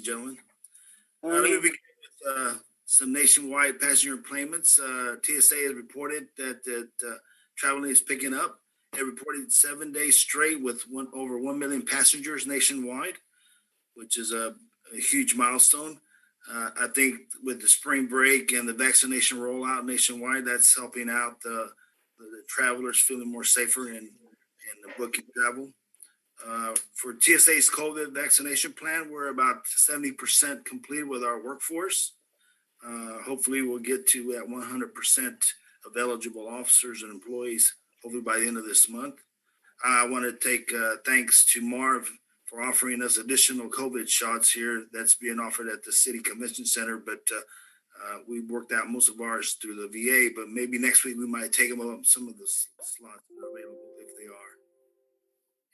and gentlemen. Let me Morning. begin with some nationwide passenger payments. TSA has reported that traveling is picking up. It reported 7 days straight with over 1 million passengers nationwide, which is a huge milestone. I think with the spring break and the vaccination rollout nationwide, that's helping out the travelers feeling more safer in the booking travel. For TSA's COVID vaccination plan, we're about 70% complete with our workforce. Hopefully, we'll get to at 100% of eligible officers and employees, hopefully by the end of this month. I want to take thanks to Marv for offering us additional COVID shots here. That's being offered at the City Convention Center, but we worked out most of ours through the VA, but maybe next week we might take them up some of the slots that are available if they are.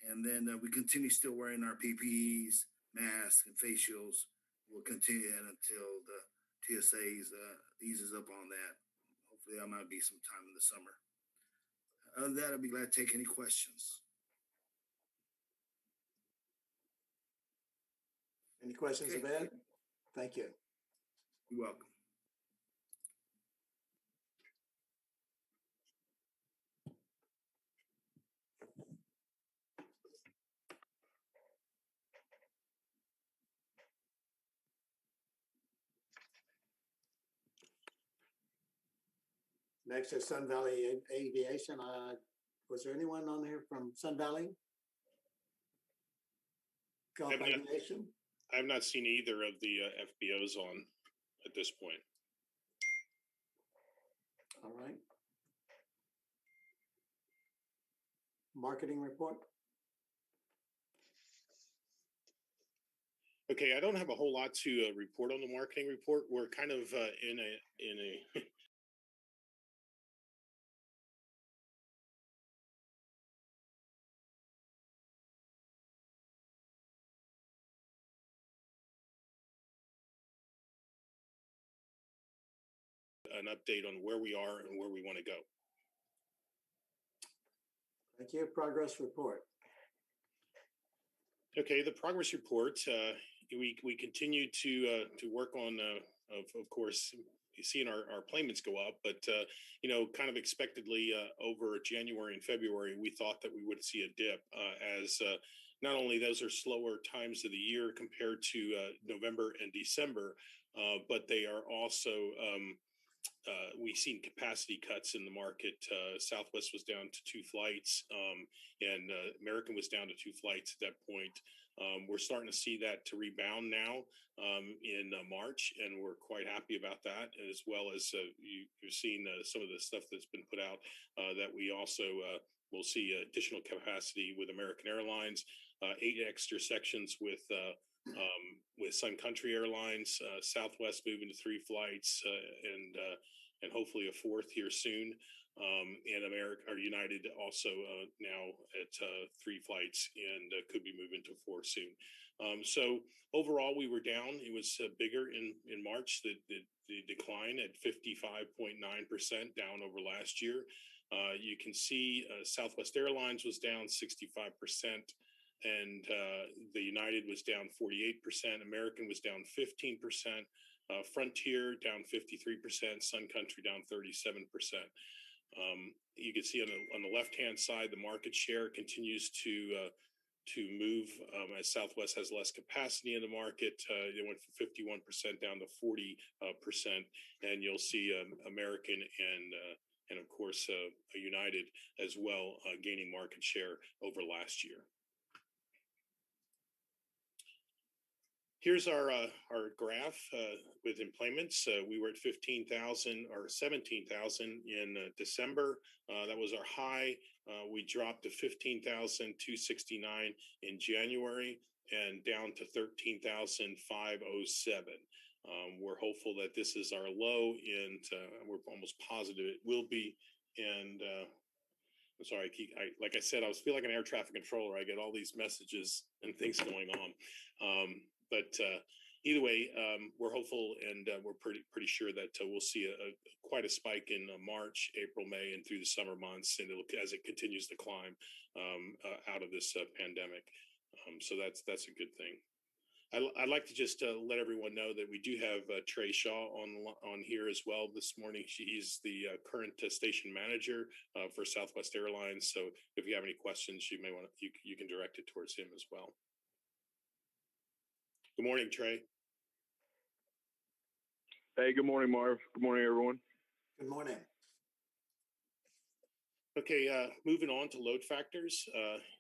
And then we continue still wearing our PPEs, masks, and face shields. We'll continue that until the TSA's eases up on that. Hopefully, that might be some time in the summer. Other than that, I'd be glad to take any questions. Any questions of Ed? Thank you. You're welcome. Next is Sun Valley Aviation. Was there anyone on here from Sun Valley? Gulf Aviation? I have not seen either of the FBOs on at this point. All right. Marketing report? Okay, I don't have a whole lot to report on the marketing report. We're kind of in a an update on where we are and where we want to go. Thank you. Progress report. Okay, the progress report. We continue to work on, of course, seeing our payments go up, but kind of expectedly over January and February, we thought that we would see a dip as not only those are slower times of the year compared to November and December, but they are also we've seen capacity cuts in the market. Southwest was down to 2 flights, and American was down to 2 flights at that point. We're starting to see that to rebound now in March, and we're quite happy about that, as well as you've seen some of the stuff that's been put out that we also will see additional capacity with American Airlines, 8 extra sections with Sun Country Airlines, Southwest moving to 3 flights, and hopefully a 4th here soon. And United also now at 3 flights and could be moving to 4 soon. So overall, we were down. It was bigger in March. The decline at 55.9% down over last year. You can see Southwest Airlines was down 65%. And the United was down 48%. American was down 15%. Frontier down 53%. Sun Country down 37%. You can see on the left-hand side, the market share continues to move as Southwest has less capacity in the market. It went from 51% down to 40%, and you'll see American and of course a United as well gaining market share over last year. Here's our graph with employments. We were at 15,000 or 17,000 in December. That was our high. We dropped to 15,269 in January and down to 13,507. We're hopeful that this is our low, and we're almost positive it will be. And I'm sorry, like I said, I feel like an air traffic controller. I get all these messages and things going on. But either way, we're hopeful, and we're pretty sure that we'll see quite a spike in March, April, May, and through the summer months, and as it continues to climb out of this pandemic. So that's a good thing. I'd like to just let everyone know that we do have Trey Shaw on here as well this morning. He's the current station manager for Southwest Airlines. So if you have any questions, you may want to you can direct it towards him as well. Good morning, Trey. Hey, good morning, Marv. Good morning, everyone. Good morning. Okay, moving on to load factors.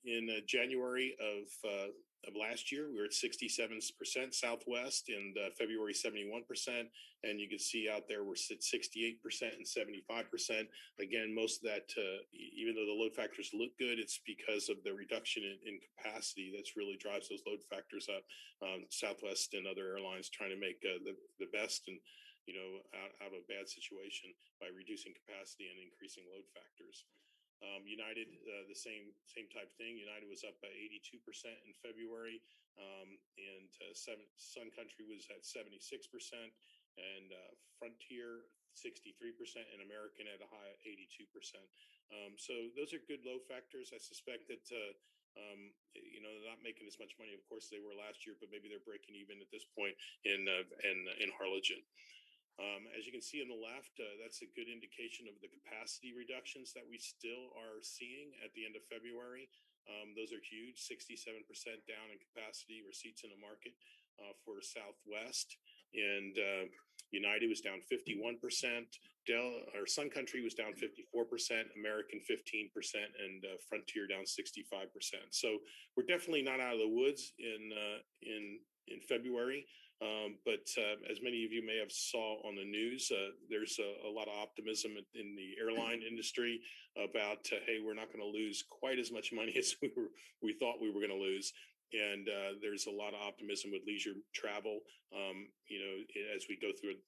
In January of last year, we were at 67% Southwest, and February 71%. And you can see out there we're at 68% and 75%. Again, most of that, even though the load factors look good, it's because of the reduction in capacity that's really drives those load factors up. Southwest and other airlines trying to make the best and out of a bad situation by reducing capacity and increasing load factors. United, the same type thing. United was up by 82% in February, and Sun Country was at 76%, and Frontier 63%, and American at a high 82%. So those are good load factors. I suspect that they're not making as much money, of course, they were last year, but maybe they're breaking even at this point in Harlingen. As you can see on the left, that's a good indication of the capacity reductions that we still are seeing at the end of February. Those are huge, 67% down in capacity receipts in the market for Southwest. And United was down 51%. Sun Country was down 54%, American 15%, and Frontier down 65%. So we're definitely not out of the woods in February. But as many of you may have saw on the news, there's a lot of optimism in the airline industry about, hey, we're not going to lose quite as much money as we thought we were going to lose. And there's a lot of optimism with leisure travel, as we go through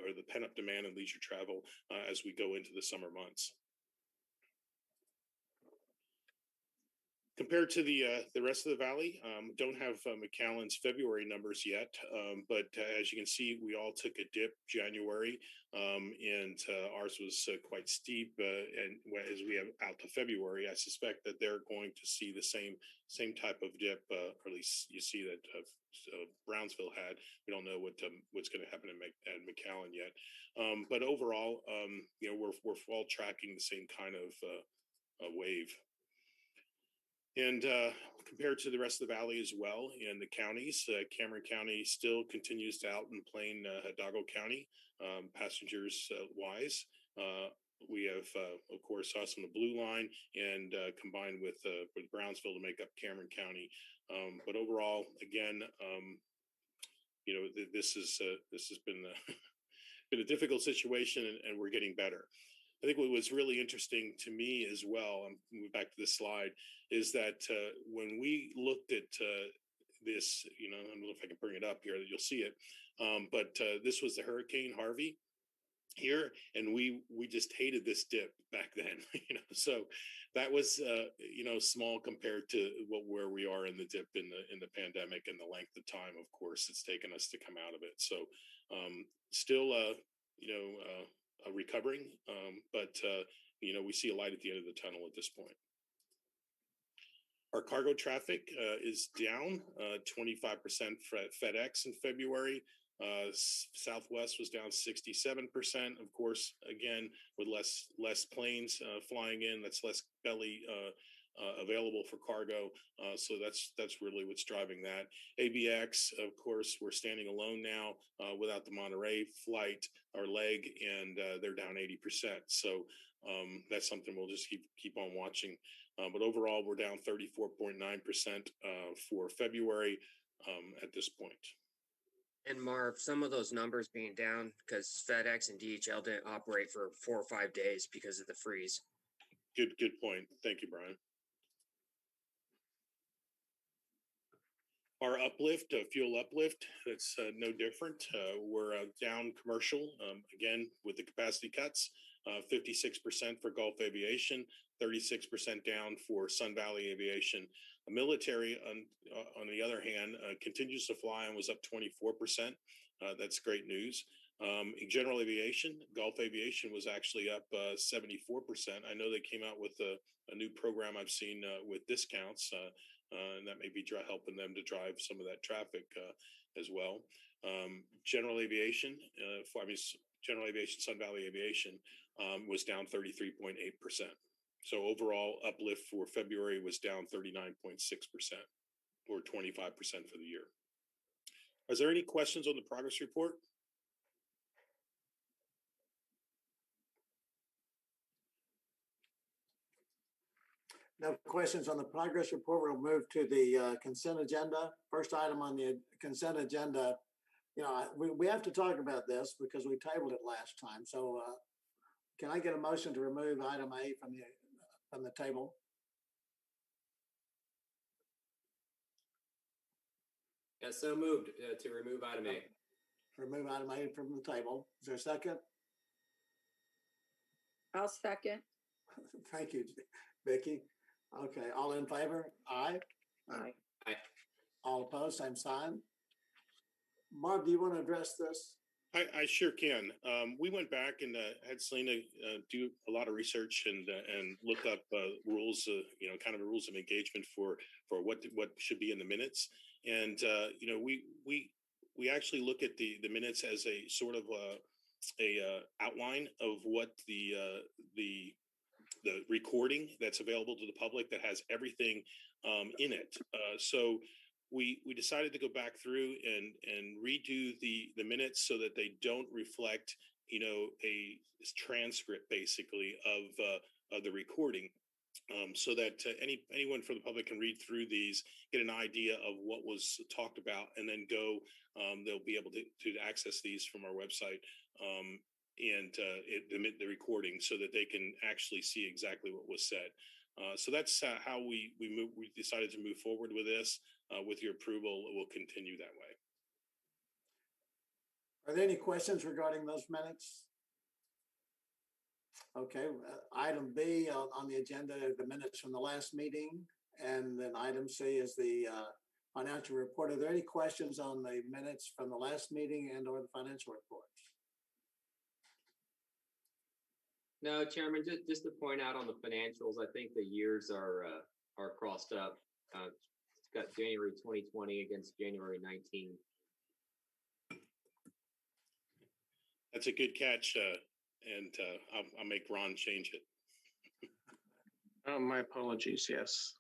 or the pent up demand in leisure travel as we go into the summer months. Compared to the rest of the valley, don't have McAllen's February numbers yet, but as you can see, we all took a dip January, and ours was quite steep. And as we have out to February, I suspect that they're going to see the same type of dip, or at least you see that Brownsville had. We don't know what's going to happen at McAllen yet, but overall, we're all tracking the same kind of wave. And compared to the rest of the valley as well, in the counties, Cameron County still continues to outplane Hidalgo County, passengers wise. We have, of course, us on the blue line and combined with Brownsville to make up Cameron County. But overall, again, this has been been a difficult situation, and we're getting better. I think what was really interesting to me as well, I'm moving back to this slide, is that when we looked at this, I don't know if I can bring it up here, you'll see it, but this was the Hurricane Harvey here, and we just hated this dip back then, so that was small compared to where we are in the dip in the pandemic and the length of time, of course, it's taken us to come out of it. So still recovering, but we see a light at the end of the tunnel at this point. Our cargo traffic is down 25% for FedEx in February. Southwest was down 67%. Of course, again, with less planes flying in, that's less belly available for cargo. So that's really what's driving that. ABX, of course, we're standing alone now without the Monterey flight or leg, and they're down 80%. So that's something we'll just keep on watching. But overall, we're down 34.9% for February at this point. And Marv, some of those numbers being down because FedEx and DHL didn't operate for 4 or 5 days because of the freeze. Good point. Thank you, Brian. Our uplift, fuel uplift, that's no different. We're down commercial, again, with the capacity cuts, 56% for Gulf Aviation, 36% down for Sun Valley Aviation. Military, on the other hand, continues to fly and was up 24%. That's great news. In general aviation, Gulf Aviation was actually up 74%. I know they came out with a new program I've seen with discounts. and that may be helping them to drive some of that traffic as well. General aviation, General Aviation, Sun Valley Aviation was down 33.8%. So overall uplift for February was down 39.6%, or 25% for the year. Is there any questions on the progress report? No questions on the progress report. We'll move to the consent agenda. First item on the consent agenda, we have to talk about this because we tabled it last time. So can I get a motion to remove item A from the table? Yeah, so moved to remove item A. Remove item A from the table. Is there a second? I'll second. Thank you, Vicky. Okay, all in favor? Aye. Aye. Aye. All opposed, same sign. Marv, do you want to address this? I sure can. We went back and had Selena do a lot of research and look up rules, kind of rules of engagement for what should be in the minutes. And we actually look at the minutes as a sort of a outline of what the recording that's available to the public that has everything in it. So we decided to go back through and redo the minutes so that they don't reflect, a transcript basically of the recording, so that anyone from the public can read through these, get an idea of what was talked about, and then they'll be able to access these from our website. And the recording so that they can actually see exactly what was said. So that's how we decided to move forward with this. With your approval, we'll continue that way. Are there any questions regarding those minutes? Okay, item B on the agenda are the minutes from the last meeting, and then item C is the financial report. Are there any questions on the minutes from the last meeting and or the financial reports? No, Chairman, just to point out on the financials, I think the years are crossed up. It's got January 2020 against January 19. That's a good catch, and I'll make Ron change it. My apologies. Yes.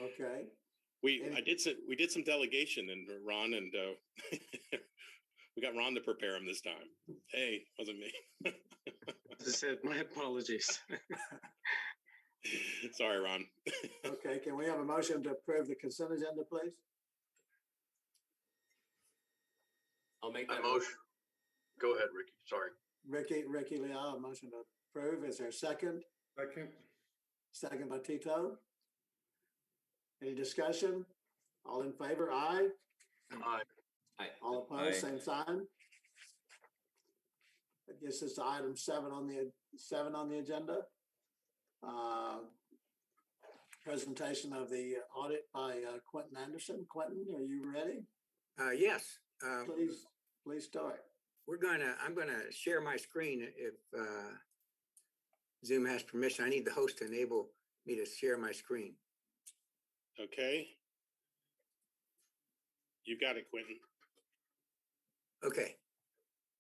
Okay. We did some delegation, and Ron and we got Ron to prepare him this time. Hey, wasn't me. As I said, my apologies. Sorry, Ron. Okay, can we have a motion to approve the consent agenda, please? I'll make that motion. Go ahead, Ricky. Sorry. Ricky Leal, a motion to approve. Is there a second? Second. Second by Tito. Any discussion? All in favor? Aye. Aye. Aye. All opposed, same sign. I guess it's item 7 on the agenda. Presentation of the audit by Quentin Anderson. Quentin, are you ready? Yes. Please start. I'm gonna share my screen if Zoom has permission. I need the host to enable me to share my screen. Okay. You got it, Quentin. Okay.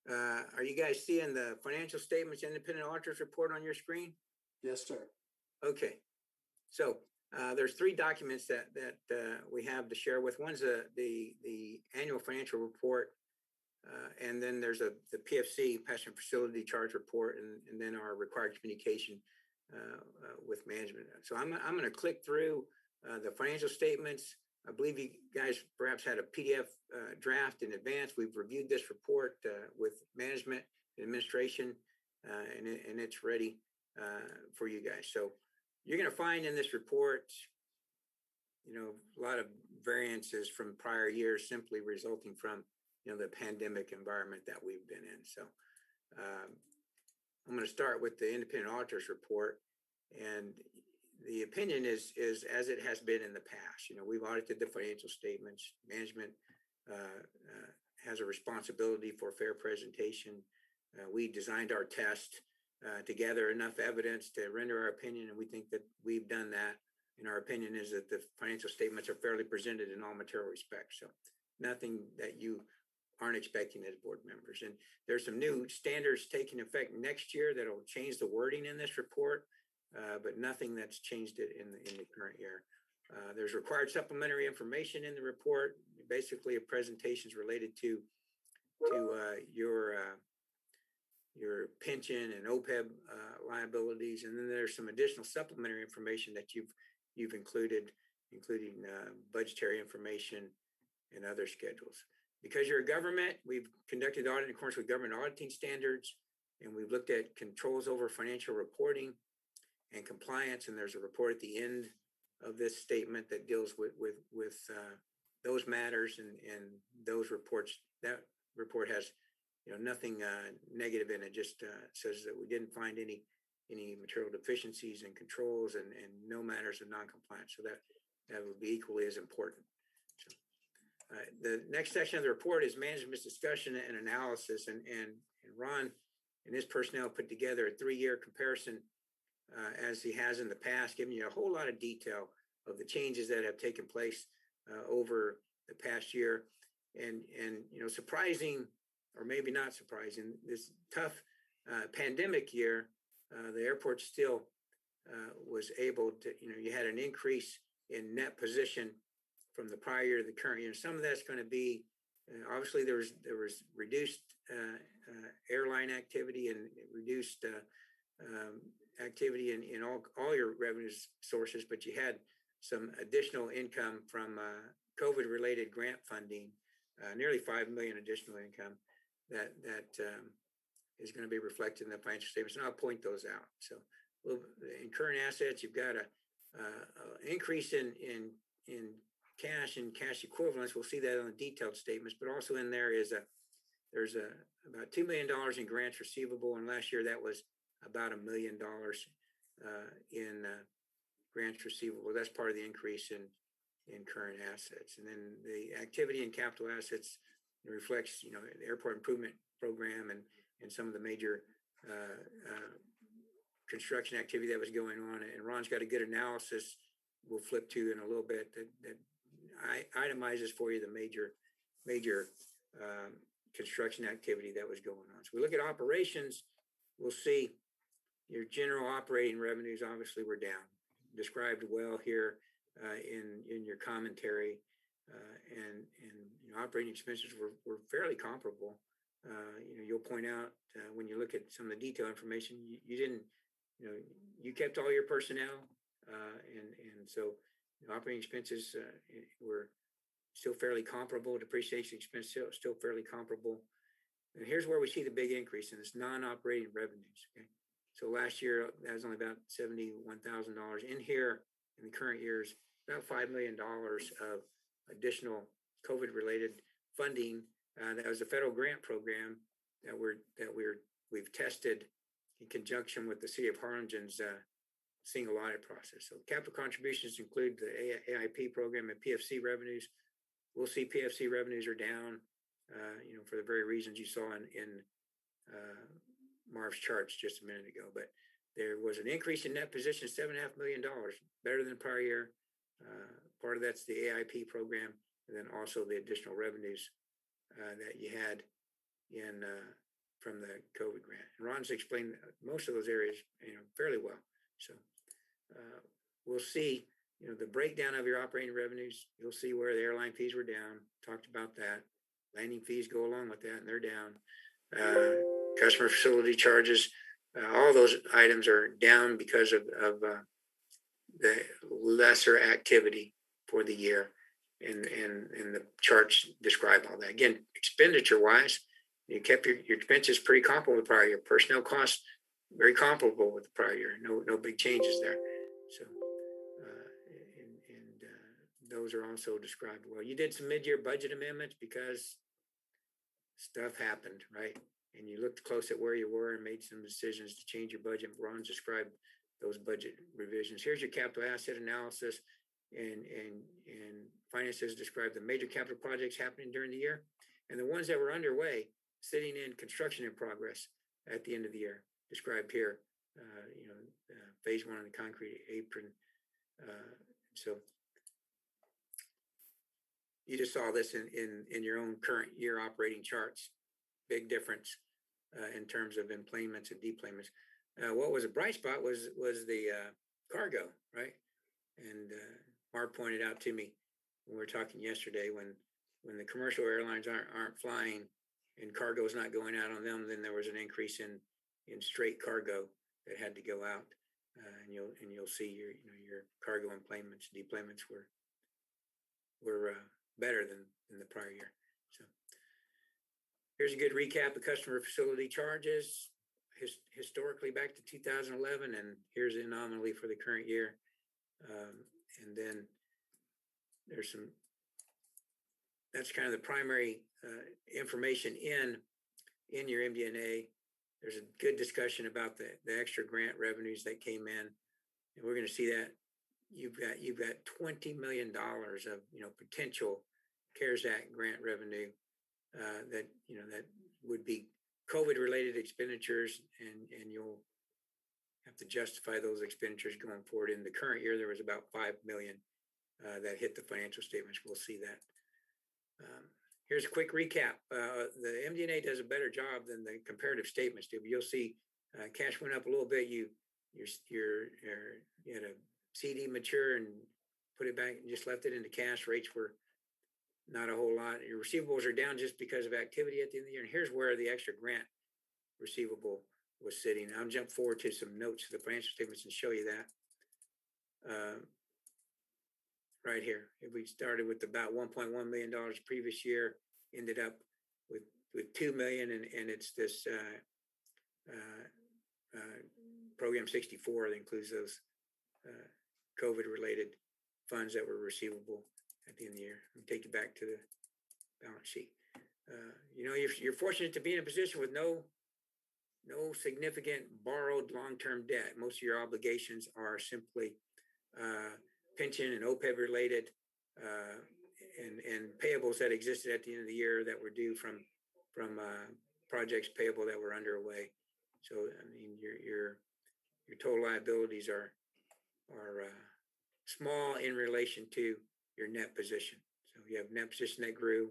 Are you guys seeing the financial statements, independent auditors report on your screen? Yes, sir. Okay. So there's 3 documents that we have to share with. One's the annual financial report, and then there's the PFC, Passenger Facility Charge Report, and then our required communication with management. So I'm going to click through the financial statements. I believe you guys perhaps had a PDF draft in advance. We've reviewed this report with management and administration, and it's ready for you guys. So you're going to find in this report, a lot of variances from prior years simply resulting from, the pandemic environment that we've been in. So I'm going to start with the independent auditors report. And the opinion is as it has been in the past. We've audited the financial statements. Management has a responsibility for fair presentation. We designed our test to gather enough evidence to render our opinion, and we think that we've done that in our opinion, is that the financial statements are fairly presented in all material respects. So nothing that you aren't expecting as board members. And there's some new standards taking effect next year that'll change the wording in this report, but nothing that's changed it in the current year. There's required supplementary information in the report, basically presentations related to your pension and OPEB liabilities, and then there's some additional supplementary information that you've included, including budgetary information and other schedules. Because you're a government, we've conducted audit in accordance with government auditing standards, and we've looked at controls over financial reporting and compliance. And there's a report at the end of this statement that deals with those matters and those reports. That report has nothing negative in it. Just says that we didn't find any material deficiencies and controls and no matters of non-compliance. So that would be equally as important. The next section of the report is management's discussion and analysis, and Ron and his personnel put together a 3-year comparison as he has in the past, giving you a whole lot of detail of the changes that have taken place over the past year. And surprising, or maybe not surprising, this tough pandemic year, the airport still was able to, you had an increase in net position from the prior year to the current year. Some of that's going to be, obviously there was reduced airline activity and reduced activity in all your revenue sources, but you had some additional income from COVID related grant funding, nearly $5 million additional income that is going to be reflected in the financial statements, and I'll point those out. So in current assets, you've got an increase in cash and cash equivalents. We'll see that on the detailed statements, but also in there there's about $2 million in grants receivable, and last year that was about $1 million in grants receivable. That's part of the increase in current assets. And then the activity in capital assets reflects, the airport improvement program and some of the major construction activity that was going on. And Ron's got a good analysis we'll flip to in a little bit that itemizes for you the major construction activity that was going on. So we look at operations, we'll see your general operating revenues obviously were down, described well here in your commentary, and operating expenses were fairly comparable. You'll point out when you look at some of the detailed information, you didn't, you kept all your personnel, and so operating expenses were still fairly comparable. Depreciation expense still fairly comparable. And here's where we see the big increase in this non-operating revenues. Okay, so last year that was only about $71,000. In here, in the current years, about $5 million of additional COVID-related funding. That was a federal grant program that we've tested in conjunction with the City of Harlingen's single audit process. So capital contributions include the AIP program and PFC revenues. We'll see PFC revenues are down, for the very reasons you saw in Marv's charts just a minute ago. But there was an increase in net position, $7.5 million, better than prior year. Part of that's the AIP program, and then also the additional revenues that you had in from the COVID grant. And Ron's explained most of those areas, fairly well. So we'll see, the breakdown of your operating revenues. You'll see where the airline fees were down. Talked about that. Landing fees go along with that, and they're down. Customer facility charges, all those items are down because of the lesser activity for the year, and the charts describe all that. Again, expenditure wise, you kept your expenses pretty comparable with prior year. Personnel costs very comparable with the prior year. No big changes there. So those are also described well. You did some mid-year budget amendments because stuff happened, right? And you looked close at where you were and made some decisions to change your budget. Ron described those budget revisions. Here's your capital asset analysis, and finances describe the major capital projects happening during the year and the ones that were underway, sitting in construction in progress at the end of the year, described here. Phase 1 of the concrete apron So you just saw this in your own current year operating charts. Big difference in terms of employments and deplayments. What was a bright spot was the cargo, right? And Mark pointed out to me when we were talking yesterday, when the commercial airlines aren't flying and cargo is not going out on them, then there was an increase in straight cargo that had to go out, and you'll see your cargo employments, deplayments were better than the prior year. So here's a good recap of customer facility charges historically back to 2011, and here's the anomaly for the current year. And then there's that's kind of the primary information in your MD&A. There's a good discussion about the extra grant revenues that came in, and we're going to see that you've got $20 million of potential CARES Act grant revenue that would be COVID related expenditures, and you'll have to justify those expenditures going forward. In the current year, there was about 5 million that hit the financial statements. We'll see that. Here's a quick recap. The MD&A does a better job than the comparative statements do. But you'll see cash went up a little bit. You had a CD mature and put it back and just left it into cash. Rates were not a whole lot. Your receivables are down just because of activity at the end of the year. And here's where the extra grant receivable was sitting. I'll jump forward to some notes of the financial statements and show you that. Right here, if we started with about $1.1 million previous year, ended up with 2 million, and it's this program 64 that includes those COVID related funds that were receivable at the end of the year. Let me take you back to the balance sheet. You're fortunate to be in a position with no significant borrowed long-term debt. Most of your obligations are simply pension and OPEB related and payables that existed at the end of the year that were due from projects payable that were underway. So I mean your total liabilities are small in relation to your net position. So you have net position that grew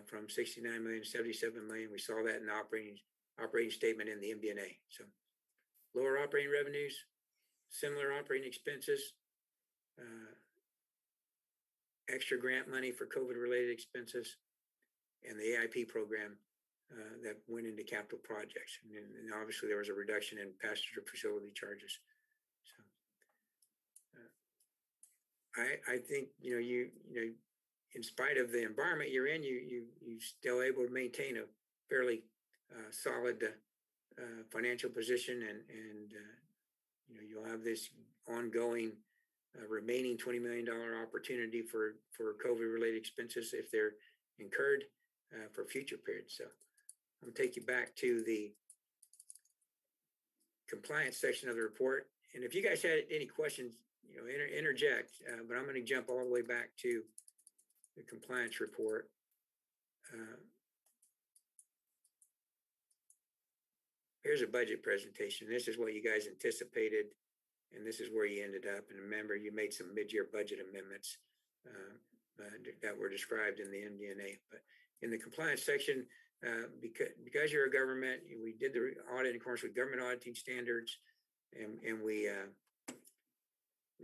from 69 million to 77 million. We saw that in the operating statement in the MD&A. So lower operating revenues, similar operating expenses, extra grant money for COVID related expenses, and the AIP program that went into capital projects. And obviously there was a reduction in passenger facility charges. So I think, you in spite of the environment you're in, you still able to maintain a fairly solid financial position, and you'll have this ongoing remaining $20 million opportunity for COVID related expenses if they're incurred for future periods. So I'm gonna take you back to the compliance section of the report. And if you guys had any questions, interject, but I'm going to jump all the way back to the compliance report. Here's a budget presentation. This is what you guys anticipated, and this is where you ended up. And remember, you made some mid-year budget amendments that were described in the MD&A. But in the compliance section, because you're a government, we did the audit in accordance with government auditing standards, and we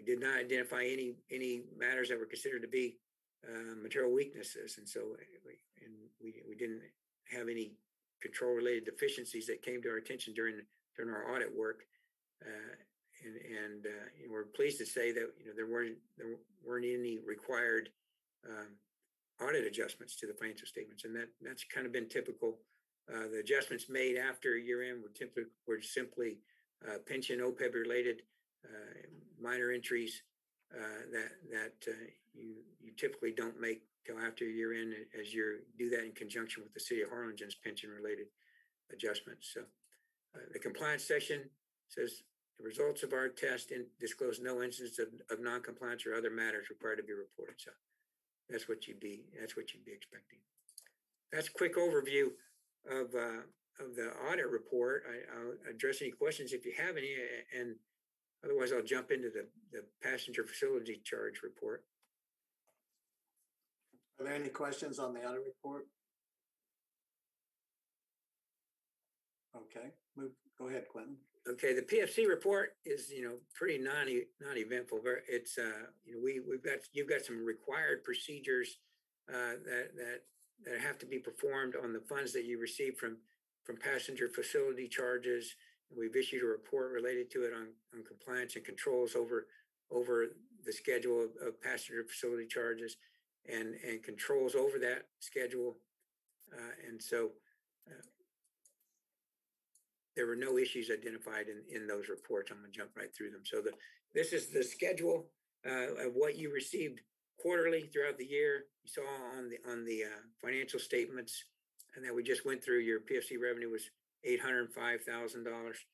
did not identify any matters that were considered to be material weaknesses, and so we didn't have any control related deficiencies that came to our attention during our audit work, and we're pleased to say that there weren't any required audit adjustments to the financial statements, and that's kind of been typical. The adjustments made after year end were simply pension OPEB related minor entries that you typically don't make till after year end, as you do that in conjunction with the City of Harlingen's pension related adjustments. So the compliance section says the results of our test disclose no instance of non-compliance or other matters required to be reported. So that's what you'd be expecting. That's a quick overview of the audit report. I'll address any questions if you have any, and Otherwise, I'll jump into the passenger facility charge report. Are there any questions on the audit report? Okay, go ahead, Quentin. Okay, the PFC report is, pretty non-eventful. It's, you've got some required procedures that have to be performed on the funds that you receive from passenger facility charges. We've issued a report related to it on compliance and controls over the schedule of passenger facility charges and controls over that schedule. And so there were no issues identified in those reports. I'm going to jump right through them. So this is the schedule of what you received quarterly throughout the year. You saw on the financial statements, and then we just went through. Your PFC revenue was $805,000,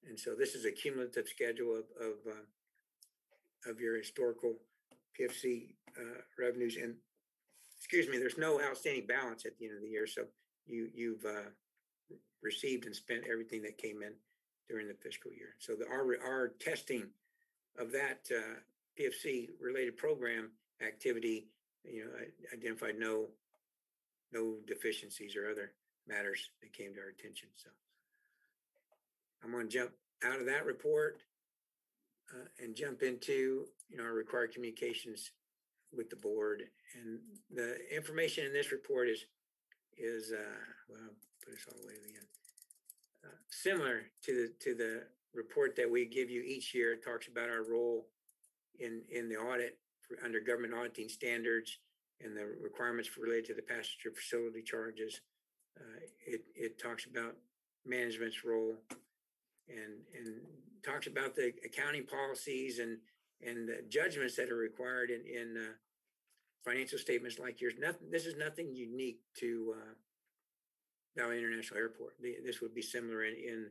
and so this is a cumulative schedule of your historical PFC revenues. And excuse me, there's no outstanding balance at the end of the year, so you've received and spent everything that came in during the fiscal year. So our testing of that PFC related program activity, identified no deficiencies or other matters that came to our attention. So I'm going to jump out of that report and jump into our required communications with the board. And the information in this report is well, I'll put this all the way to the end. Similar to the report that we give you each year. It talks about our role in the audit under government auditing standards and the requirements related to the passenger facility charges. It talks about management's role and talks about the accounting policies and the judgments that are required in financial statements like yours. This is nothing unique to Valley International Airport. This would be similar in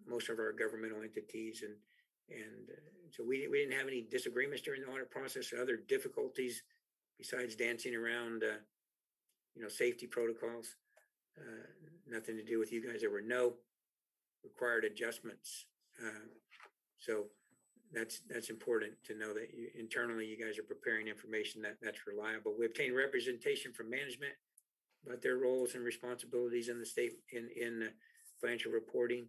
most of our governmental entities, and so we didn't have any disagreements during the audit process or other difficulties besides dancing around safety protocols. Nothing to do with you guys. There were no required adjustments. So that's important to know that internally you guys are preparing information that's reliable. We obtained representation from management about their roles and responsibilities in the state in financial reporting.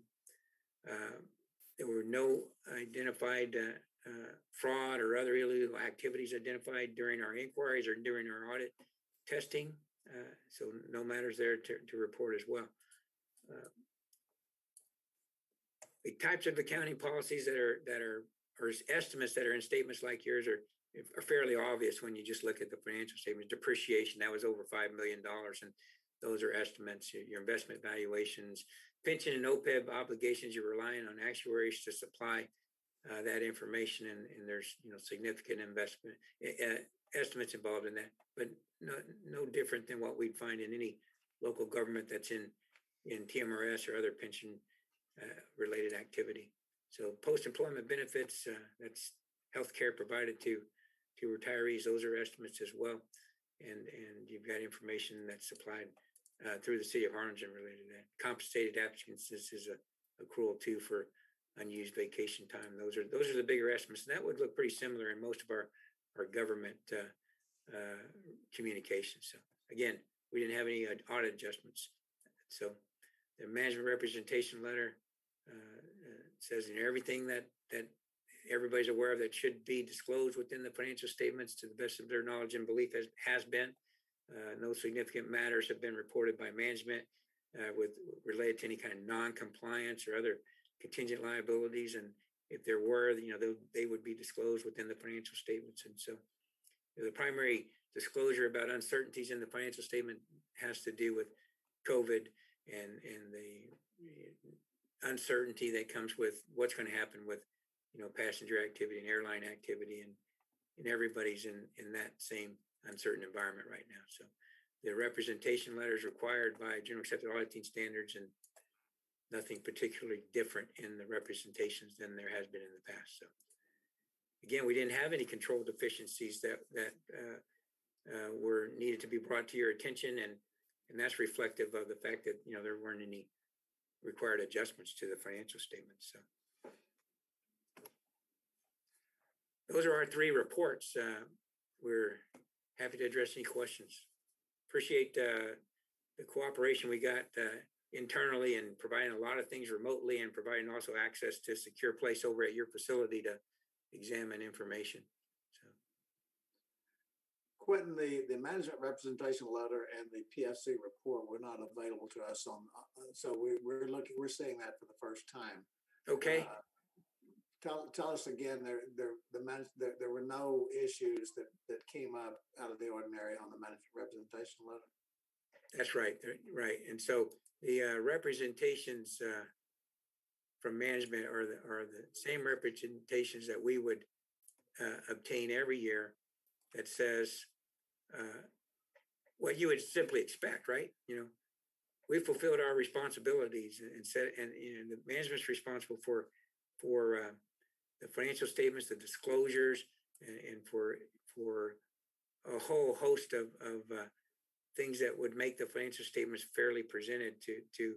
There were no identified fraud or other illegal activities identified during our inquiries or during our audit testing. So no matters there to report as well. The types of accounting policies that are or estimates that are in statements like yours are fairly obvious when you just look at the financial statements. Depreciation, that was over $5 million, and those are estimates. Your investment valuations, pension and OPEB obligations, you're relying on actuaries to supply that information, and there's significant investment estimates involved in that, but no different than what we'd find in any local government that's in TMRS or other pension related activity. So post-employment benefits, that's healthcare provided to retirees. Those are estimates as well, and you've got information that's supplied through the city of Harlingen related to that. Compensated absences is a accrual too for unused vacation time. Those are the bigger estimates, and that would look pretty similar in most of our government communications. So again, we didn't have any audit adjustments. So the management representation letter says everything that everybody's aware of that should be disclosed within the financial statements to the best of their knowledge and belief has been. No significant matters have been reported by management related to any kind of non-compliance or other contingent liabilities. And if there were, they would be disclosed within the financial statements. And so the primary disclosure about uncertainties in the financial statement has to do with COVID and the uncertainty that comes with what's going to happen with passenger activity and airline activity, and everybody's in that same uncertain environment right now. So the representation letter is required by general accepted auditing standards, and nothing particularly different in the representations than there has been in the past. So again, we didn't have any control deficiencies that were needed to be brought to your attention, and that's reflective of the fact that there weren't any required adjustments to the financial statements. So those are our three reports. We're happy to address any questions. Appreciate the cooperation we got internally and providing a lot of things remotely and providing also access to a secure place over at your facility to examine information. So, Quentin, the management representation letter and the PFC report were not available to us on, so we're seeing that for the first time. okay. Tell us again, there were no issues that came up out of the ordinary on the management representation letter. That's right. Right. And so the representations from management are the same representations that we would obtain every year that says what you would simply expect, right? You know, we fulfilled our responsibilities and said, and you know, the management's responsible for the financial statements, the disclosures, and for a whole host of things that would make the financial statements fairly presented to you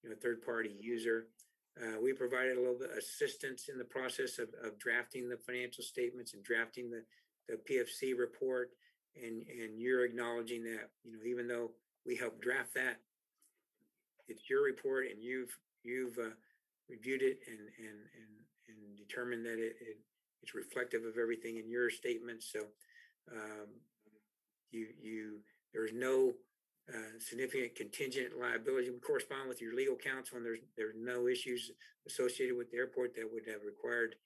know, third party user. We provided a little bit of assistance in the process of drafting the financial statements and drafting the PFC report, and you're acknowledging that, you know, even though we helped draft that, it's your report and you've reviewed it and determined that it's reflective of everything in your statements. So there's no significant contingent liability. We correspond with your legal counsel, and there's no issues associated with the airport that would have required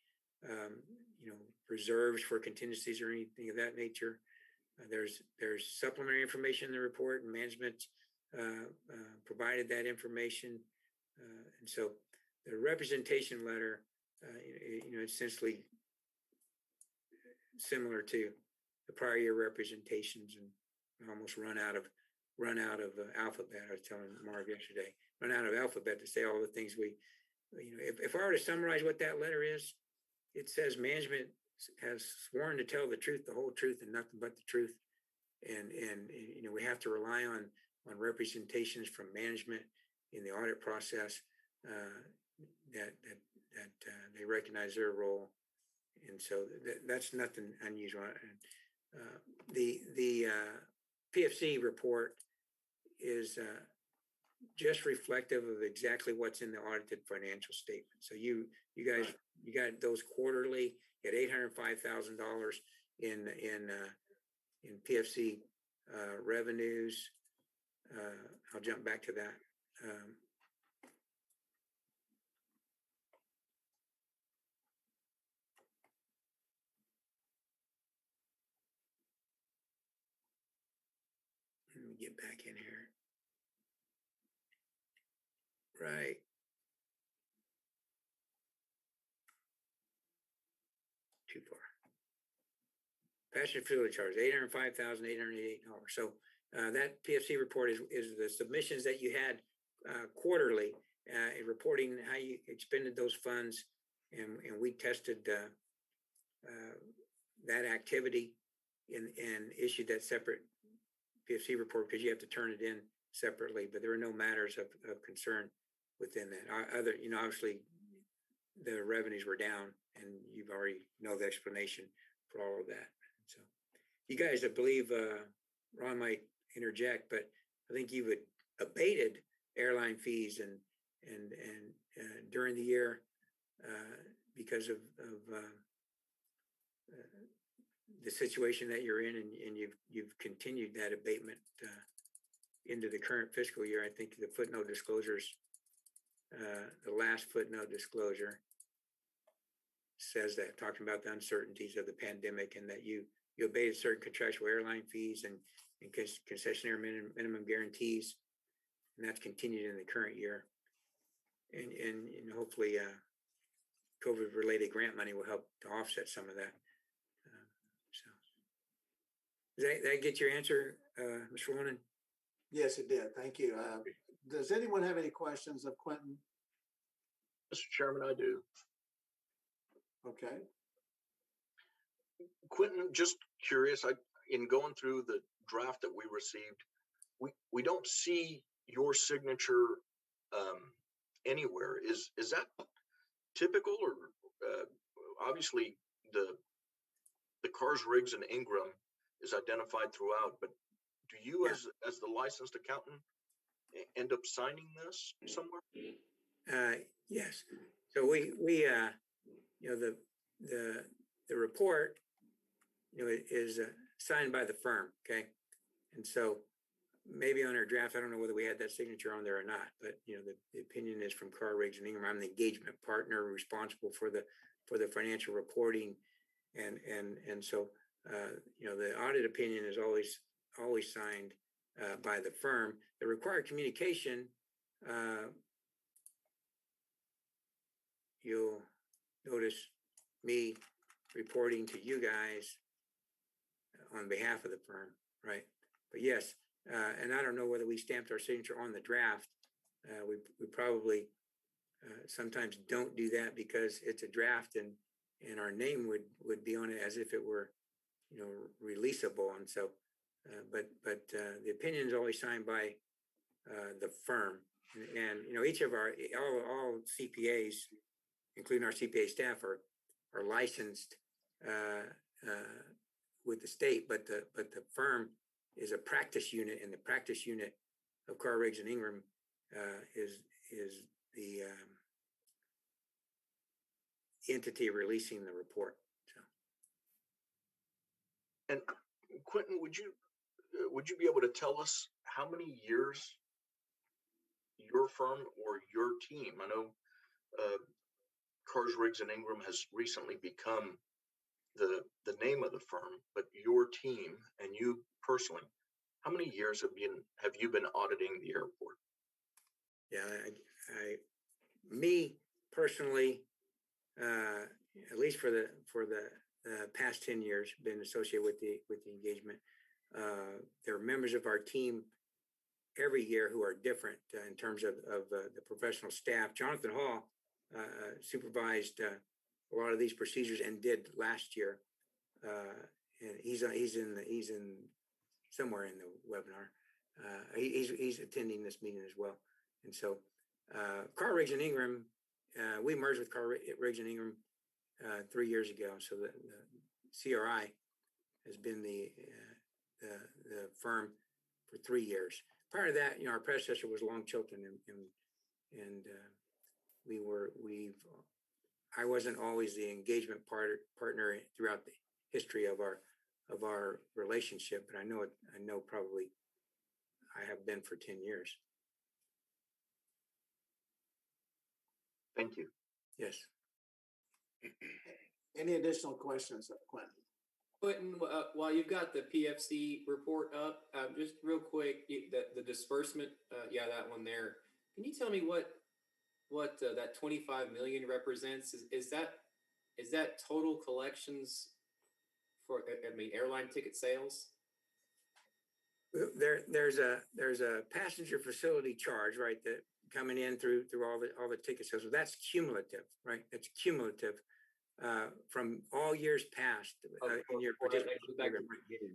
you know, reserves for contingencies or anything of that nature. There's supplementary information in the report, and management provided that information, and so the representation letter, you know, essentially similar to the prior year representations, and almost run out of alphabet. I was telling Marv yesterday, run out of alphabet to say all the things we, you know, if I were to summarize what that letter is, it says management has sworn to tell the truth, the whole truth, and nothing but the truth. And you know, we have to rely on representations from management in the audit process that they recognize their role, and so that's nothing unusual. The PFC report is just reflective of exactly what's in the audited financial statement. So you guys, you got those quarterly at $805,000 in PFC revenues. I'll jump back to that. Let me get back in here. Right. Too far. Passenger fuel charge, $805,888. So that PFC report is the submissions that you had quarterly, reporting how you expended those funds, and we tested that activity and issued that separate PFC report because you have to turn it in separately. But there are no matters of concern within that. Other, you know, obviously the revenues were down, and you've already know the explanation for all of that. So you guys, I believe Ron might interject, but I think you've abated airline fees and during the year because of the situation that you're in, and you've continued that abatement into the current fiscal year. I think the footnote disclosures, the last footnote disclosure says that, talking about the uncertainties of the pandemic, and that you abated certain contractual airline fees and concessionaire minimum guarantees, and that's continued in the current year. And hopefully COVID related grant money will help to offset some of that. So does that get your answer, Mr. Ronan? Yes, it did. Thank you. Does anyone have any questions of Quentin? Mr. Chairman, I do. Okay. Quentin, just curious, in going through the draft that we received, we don't see your signature anywhere. Is that typical, or obviously the the Cars, Riggs, and Ingram is identified throughout, but do you, Yeah. as the licensed accountant, end up signing this somewhere? Yes. So we you know, the report, you know, is signed by the firm. Okay. And so maybe on our draft, I don't know whether we had that signature on there or not, but you know, the opinion is from Carr, Riggs and Ingram. I'm the engagement partner responsible for the financial reporting. And so, you know, the audit opinion is always signed by the firm. The required communication, you'll notice me reporting to you guys on behalf of the firm, right? But yes, and I don't know whether we stamped our signature on the draft. We probably sometimes don't do that because it's a draft and our name would be on it as if it were, you know, releasable. And so, but the opinion is always signed by the firm, and you know, each of our all CPAs, including our CPA staff, are licensed with the state, but the firm is a practice unit, and the practice unit of Carr, Riggs and Ingram is the entity releasing the report. So, And Quentin, would you be able to tell us how many years your firm or your team? I know Cars, Riggs and Ingram has recently become the name of the firm, but your team and you personally, how many years have you been auditing the airport? yeah, me personally, at least for the past 10 years, been associated with the engagement. There are members of our team every year who are different in terms of the professional staff. Jonathan Hall supervised a lot of these procedures and did last year. And he's in somewhere in the webinar. He's attending this meeting as well. And so Carr, Riggs and Ingram, we merged with Carr, Riggs and Ingram 3 years ago. So the CRI has been the firm for 3 years. Prior to that, you know, our predecessor was Long Chilton, and I wasn't always the engagement partner throughout the history of our relationship, but I know probably I have been for 10 years. Thank you. Yes. Any additional questions, Quentin? Quentin, while you've got the PFC report up, just real quick, the disbursement, yeah, that one there. Can you tell me what that 25 million represents? Is that total collections for, I mean, airline ticket sales? There's a passenger facility charge, right, that coming in through all the ticket sales. So that's cumulative, right? It's cumulative from all years past in your participation program.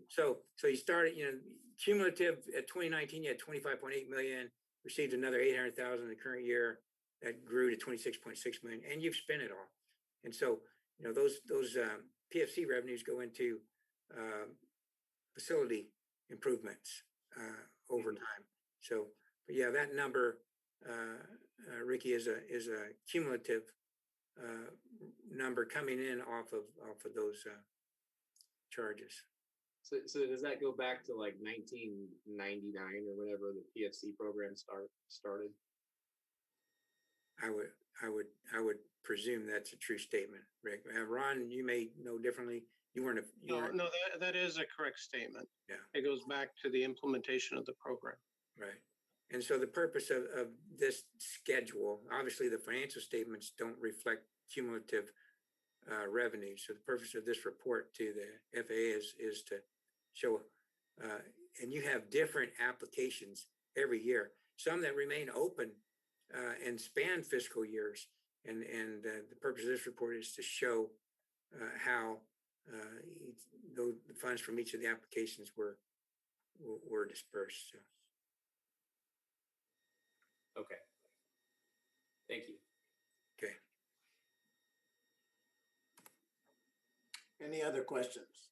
So you started, you know, cumulative at 2019, you had 25.8 million, received another 800,000 in the current year. That grew to 26.6 million, and you've spent it all. And so, you know, those PFC revenues go into facility improvements over time. So, but yeah, that number, Ricky, is a cumulative number coming in off of those charges. So does that go back to like 1999 or whenever the PFC program started? I would presume that's a true statement, Rick. Ron, you may know differently. You weren't. No, that is a correct statement. Yeah. It goes back to the implementation of the program. Right. And so the purpose of this schedule, obviously the financial statements don't reflect cumulative revenue. So the purpose of this report to the FAA is to show, and you have different applications every year, some that remain open and span fiscal years. And the purpose of this report is to show how the funds from each of the applications were dispersed. So. Okay. Thank you. Okay. Any other questions?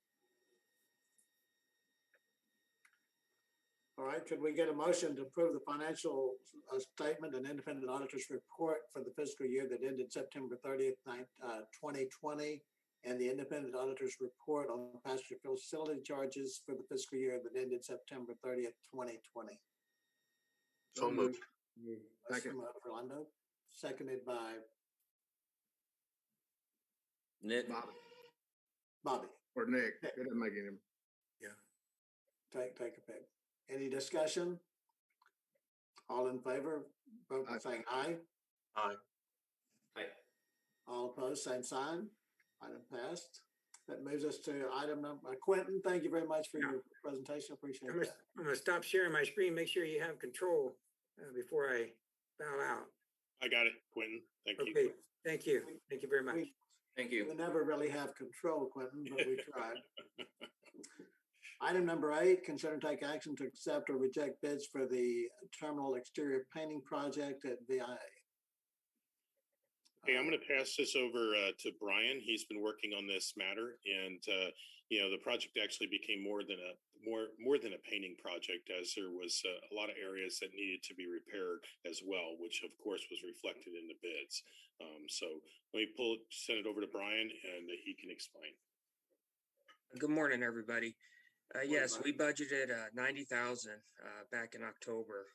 All right, could we get a motion to approve the financial statement and independent auditors report for the fiscal year that ended September 30th, 2020, and the independent auditors report on passenger facility charges for the fiscal year that ended September 30th, 2020? So moved. Motion by Orlando, seconded by Nick, Bobby. Or Nick. It doesn't make any. Take a pick. Any discussion? All in favor, vote by saying aye. Aye. All opposed, same sign. Item passed. That moves us to item number, Quentin, thank you very much for your presentation. Appreciate I'm that. gonna stop sharing my screen. Make sure you have control before I bow out. I got it, Quentin. Thank you. Okay, thank you. Thank you very much. thank We you. never really have control, Quentin, but we tried. Item number 8, consider and take action to accept or reject bids for the terminal exterior painting project at VIA. Okay, I'm going to pass this over to Brian. He's been working on this matter, and the project actually became more than a painting project, as there was a lot of areas that needed to be repaired as well, which of course was reflected in the bids. So let me send it over to Brian, and he can explain. Good morning, everybody. Yes, Brian. we budgeted 90,000 back in October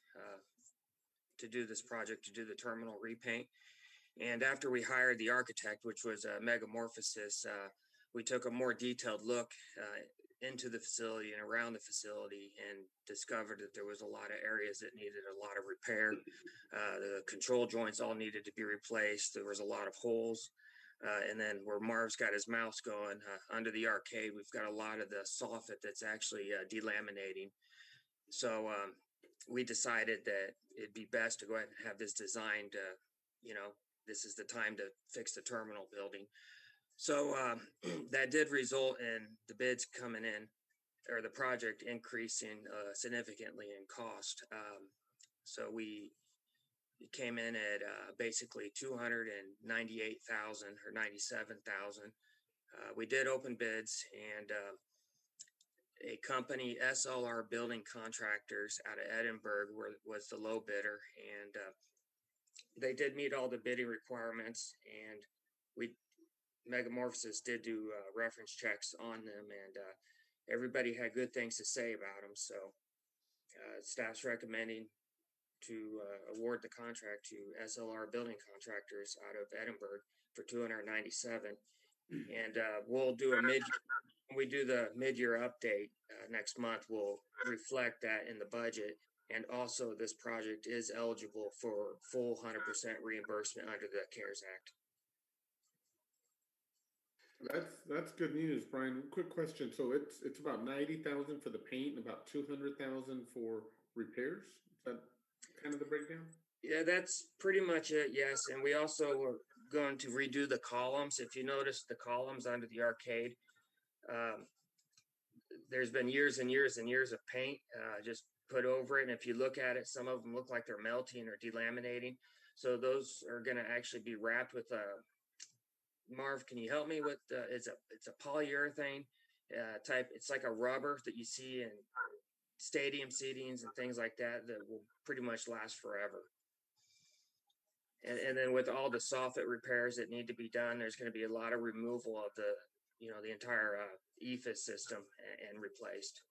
to do this project, to do the terminal repaint. And after we hired the architect, which was Megamorphosis, we took a more detailed look into the facility and around the facility and discovered that there was a lot of areas that needed a lot of repair. The control joints all needed to be replaced. There was a lot of holes. And then where Marv's got his mouse going, under the arcade, we've got a lot of the soffit that's actually delaminating. So we decided that it'd be best to go ahead and have this designed, this is the time to fix the terminal building. So that did result in the bids coming in, or the project increasing significantly in cost. So it came in at basically 298,000 or 97,000. We did open bids, and a company, SLR Building Contractors out of Edinburgh, was the low bidder, and they did meet all the bidding requirements, and Megamorphosis did do reference checks on them, and everybody had good things to say about them. So staff's recommending to award the contract to SLR Building Contractors out of Edinburgh for 297, and we'll do when we do the mid-year update next month. We'll reflect that in the budget. And also, this project is eligible for full 100% reimbursement under the CARES Act. That's good news, Brian. Quick question. So it's about 90,000 for the paint and about 200,000 for repairs. Is that kind of the breakdown? Yeah, that's pretty much it. Yes, and we also were going to redo the columns. If you notice the columns under the arcade, there's been years and years and years of paint just put over it. And if you look at it, some of them look like they're melting or delaminating. So those are going to actually be wrapped with Marv, can you help me with it's a polyurethane type. It's like a rubber that you see in stadium seatings and things like that will pretty much last forever. And then with all the soffit repairs that need to be done, there's going to be a lot of removal of the entire EFIS system and replaced.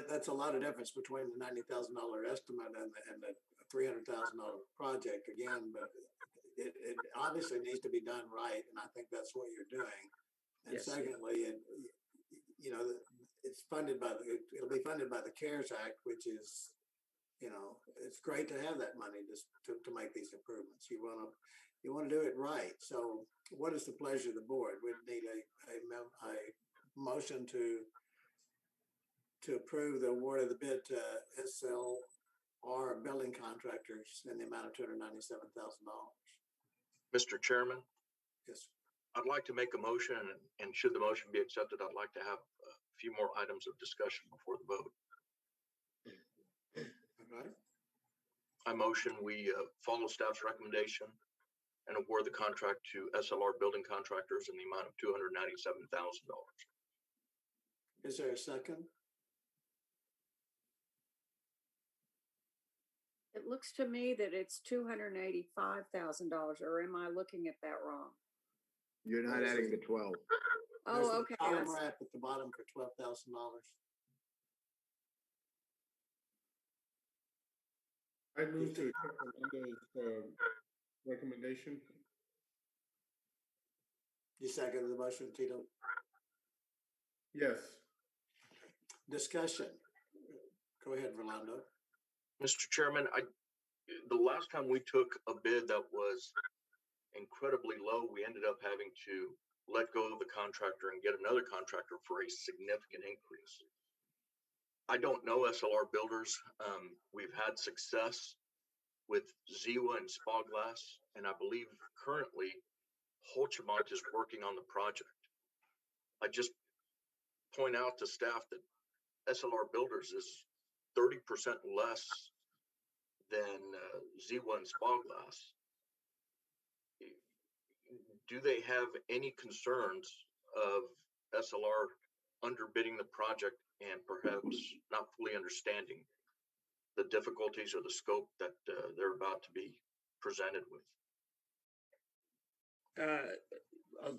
That's a lot of difference between the $90,000 estimate and the $300,000 project again, but it obviously needs to be done right, and I think that's what you're doing. And yes. Secondly, it's funded it'll be funded by the CARES Act, which is, it's great to have that money just to make these improvements. You want to do it right. So, what is the pleasure of the board? We need a motion to approve the award of the bid to SLR Building Contractors in the amount of $297,000. Mr. Chairman, Yes. I'd like to make a motion, and should the motion be accepted, I'd like to have a few more items of discussion before the vote. All right. I motion we follow staff's recommendation and award the contract to SLR Building Contractors in the amount of $297,000. Is there a second? It looks to me that it's $285,000, or am I looking at that wrong? You're not adding the 12. There's Oh, a okay. column wrap at the bottom for $12,000. I move to accept Orlando's recommendation. You second the motion, Tito? Yes. Discussion. Go ahead, Rolando. Mr. Chairman, the last time we took a bid that was incredibly low, we ended up having to let go of the contractor and get another contractor for a significant increase. I don't know SLR Builders. We've had success with Ziwa and Spoglass, and I believe currently Holchamont is working on the project. I just point out to staff that SLR Builders is 30% less than Ziwa and Spoglass. Do they have any concerns of SLR underbidding the project and perhaps not fully understanding the difficulties or the scope that they're about to be presented with?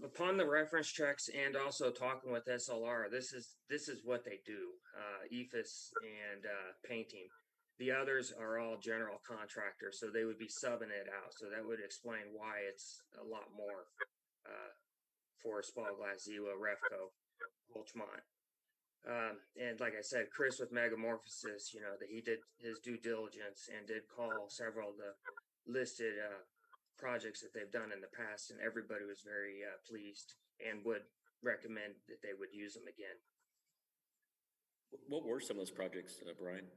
Upon the reference checks and also talking with SLR, this is what they do, EFS and painting. The others are all general contractors, so they would be subbing it out. So that would explain why it's a lot more for Spoglass, Ziwa, Refco, Holchmont. And like I said, Chris with Megamorphosis, that he did his due diligence and did call several of the listed projects that they've done in the past, and everybody was very pleased and would recommend that they would use them again. What were some of those projects, Brian?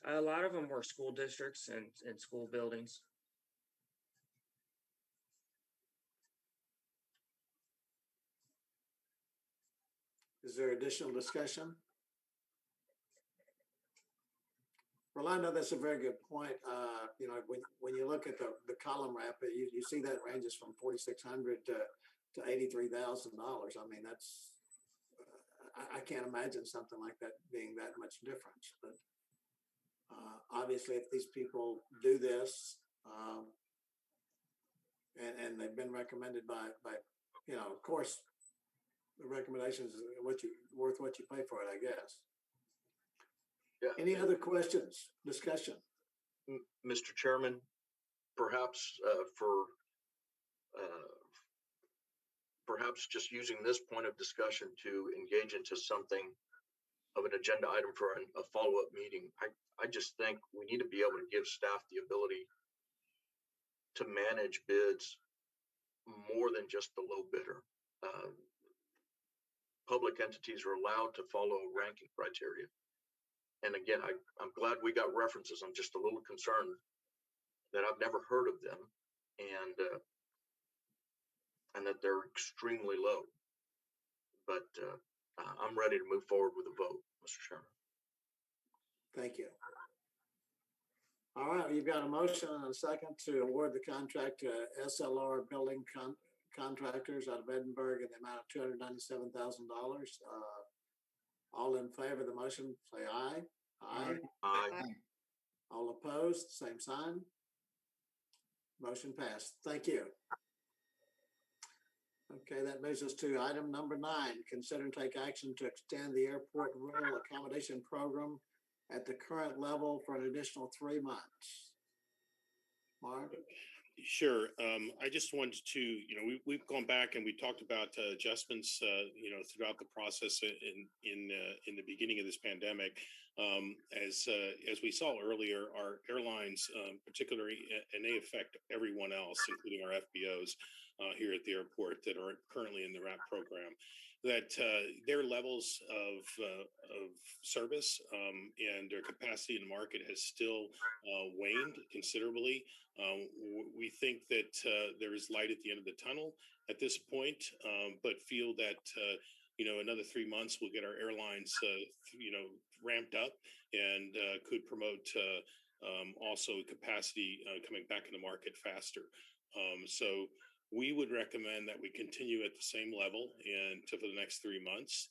A lot of them were school districts and school buildings. Is there additional discussion? Rolando, that's a very good point. When you look at the column wrap, you see that ranges from $4,600 to $83,000. I mean, that's I can't imagine something like that being that much difference. But obviously, if these people do this, and they've been recommended by of course, the recommendations worth what you pay for it, I guess. Yeah. Any other questions, discussion? Mr. Chairman, perhaps perhaps just using this point of discussion to engage into something of an agenda item for a follow-up meeting. I just think we need to be able to give staff the ability to manage bids more than just the low bidder. Public entities are allowed to follow ranking criteria. And again, I'm glad we got references. I'm just a little concerned that I've never heard of them and that they're extremely low. But I'm ready to move forward with a vote, Mr. Chairman. Thank you. All right, you've got a motion and a second to award the contract to SLR Building Contractors out of Edinburgh in the amount of $297,000. All in favor of the motion, say aye. Aye. Aye. All opposed, same sign. Motion passed. Thank you. Okay, that moves us to item number 9. Consider and take action to extend the airport rural accommodation program at the current level for an additional 3 months. Mark? Sure. I just wanted to, we've gone back and we talked about adjustments, throughout the process in the beginning of this pandemic. As we saw earlier, our airlines, particularly, and they affect everyone else, including our FBOs here at the airport that are currently in the RAP program, that their levels of service and their capacity in the market has still waned considerably. We think that there is light at the end of the tunnel at this point, but feel that another 3 months will get our airlines ramped up and could promote also capacity coming back in the market faster. So we would recommend that we continue at the same level and for the next 3 months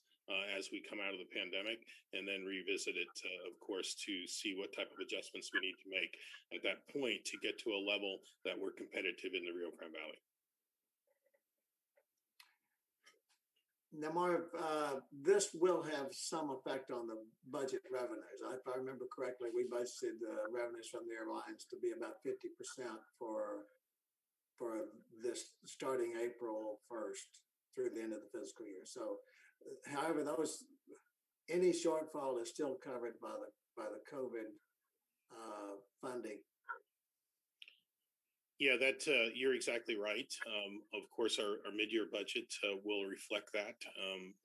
as we come out of the pandemic, and then revisit it, of course, to see what type of adjustments we need to make at that point to get to a level that we're competitive in the Rio Grande Valley. Now, Marv, this will have some effect on the budget revenues. If I remember correctly, we budgeted the revenues from the airlines to be about 50% for this starting April 1st through the end of the fiscal year. So, however, any shortfall is still covered by the COVID funding. Yeah, that you're exactly right. Of course, our mid-year budget will reflect that.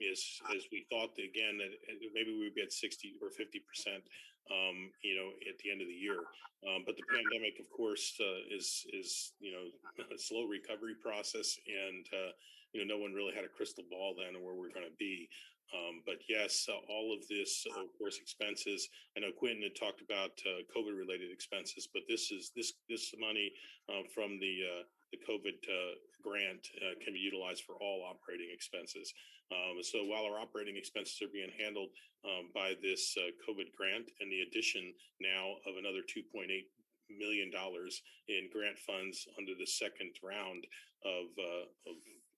As we thought again that maybe we would get 60 or 50%, at the end of the year. But the pandemic, of course, is a slow recovery process, and no one really had a crystal ball then on where we're going to be. But yes, all of this, of course, expenses. I know Quentin had talked about COVID-related expenses, but this money from the COVID grant can be utilized for all operating expenses. So while our operating expenses are being handled by this COVID grant, and the addition now of another $2.8 million in grant funds under the second round of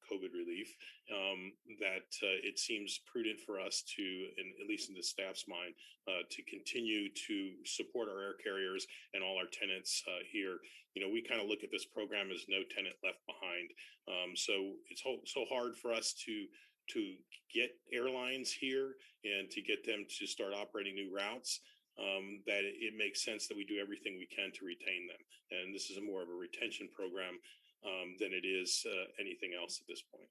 COVID relief, that it seems prudent for us to, at least in the staff's mind, to continue to support our air carriers and all our tenants here. We kind of look at this program as no tenant left behind. So it's so hard for us to get airlines here and to get them to start operating new routes, that it makes sense that we do everything we can to retain them. And this is more of a retention program than it is anything else at this point.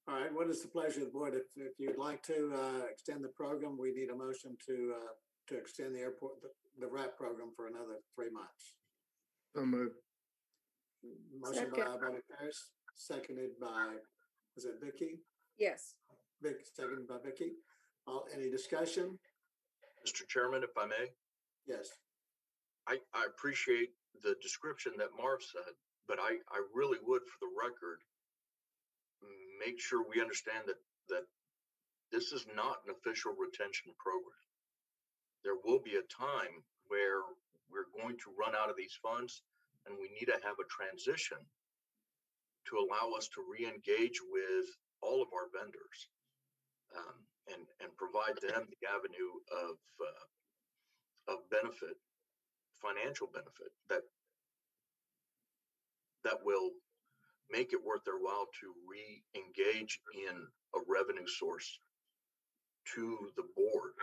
All right. What is the pleasure of the board? If you'd like to extend the program, we need a motion to extend the RAP program for another 3 months. So moved. Motion by Beverly Paris, seconded by, was it Vicky? Yes. Seconded by Vicky. Any discussion? Mr. Chairman, if I may? Yes. I appreciate the description that Marv said, but I really would, for the record, make sure we understand that this is not an official retention program. There will be a time where we're going to run out of these funds, and we need to have a transition to allow us to re-engage with all of our vendors and provide them the avenue of benefit, financial benefit that will make it worth their while to re-engage in a revenue source to the board,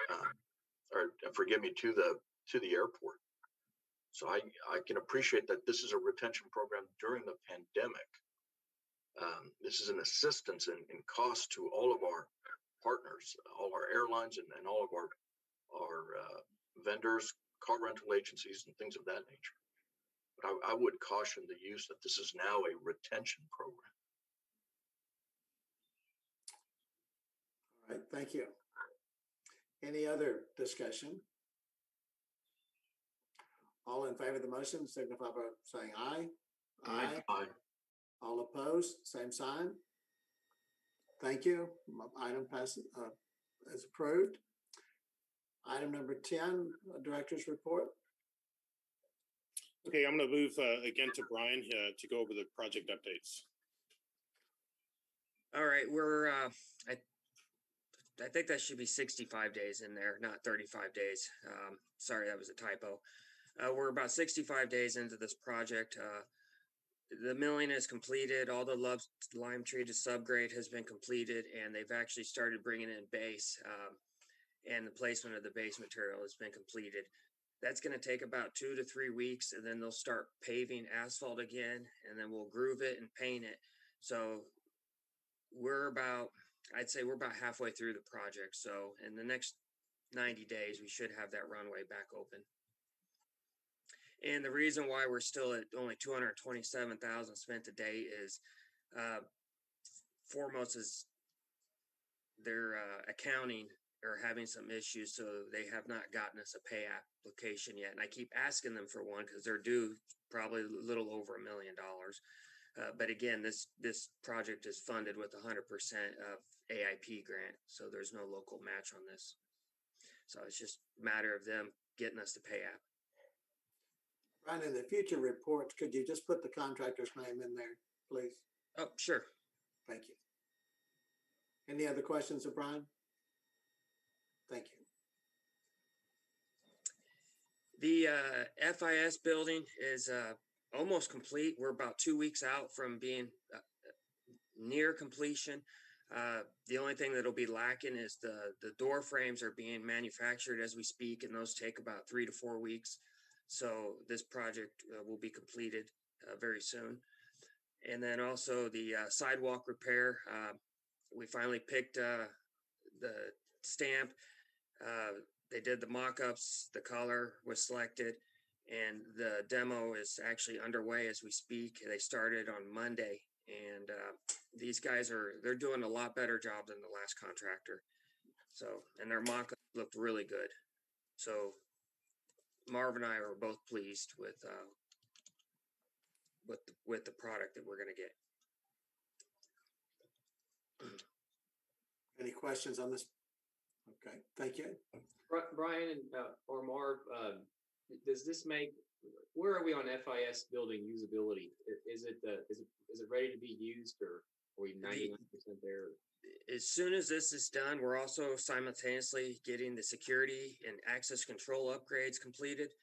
or forgive me, to the airport. So I can appreciate that this is a retention program during the pandemic. This is an assistance in cost to all of our partners, all our airlines, and all of our vendors, car rental agencies, and things of that nature. But I would caution the use that this is now a retention program. All right, thank you. Any other discussion? All in favor of the motion signify by saying aye. Aye. Aye. All opposed, same sign. Thank you. Item passes as approved. Item number 10, Director's Report. Okay, I'm going to move again to Brian to go over the project updates. All right, we're I think that should be 65 days in there, not 35 days. Sorry, that was a typo. We're about 65 days into this project. The milling is completed. All the lime treated subgrade has been completed, and they've actually started bringing in base, and the placement of the base material has been completed. That's going to take about 2 to 3 weeks, and then they'll start paving asphalt again, and then we'll groove it and paint it. So I'd say we're about halfway through the project. So in the next 90 days, we should have that runway back open. And the reason why we're still at only 227,000 spent a day is foremost is their accounting are having some issues, so they have not gotten us a pay application yet. And I keep asking them for one because they're due probably a little over $1 million. But again, this project is funded with 100% of AIP grant, so there's no local match on this. So it's just a matter of them getting us the pay app. Brian, in the future reports, could you just put the contractor's name in there, please? Oh, sure. Thank you. Any other questions of Brian? Thank you. The FIS building is almost complete. We're about 2 weeks out from being near completion. The only thing that'll be lacking is the door frames are being manufactured as we speak, and those take about 3 to 4 weeks. So this project will be completed very soon. And then also the sidewalk repair. We finally picked the stamp. They did the mock-ups, the color was selected, and the demo is actually underway as we speak. They started on Monday, and these guys they're doing a lot better job than the last contractor. So, and their mock-up looked really good. So Marv and I are both pleased with the product that we're going to get. Any questions on this? Okay, thank you. Brian or Marv, does this make? Where are we on FIS building usability? Is it ready to be used, or are we 99% there? As soon as this is done, we're also simultaneously getting the security and access control upgrades completed.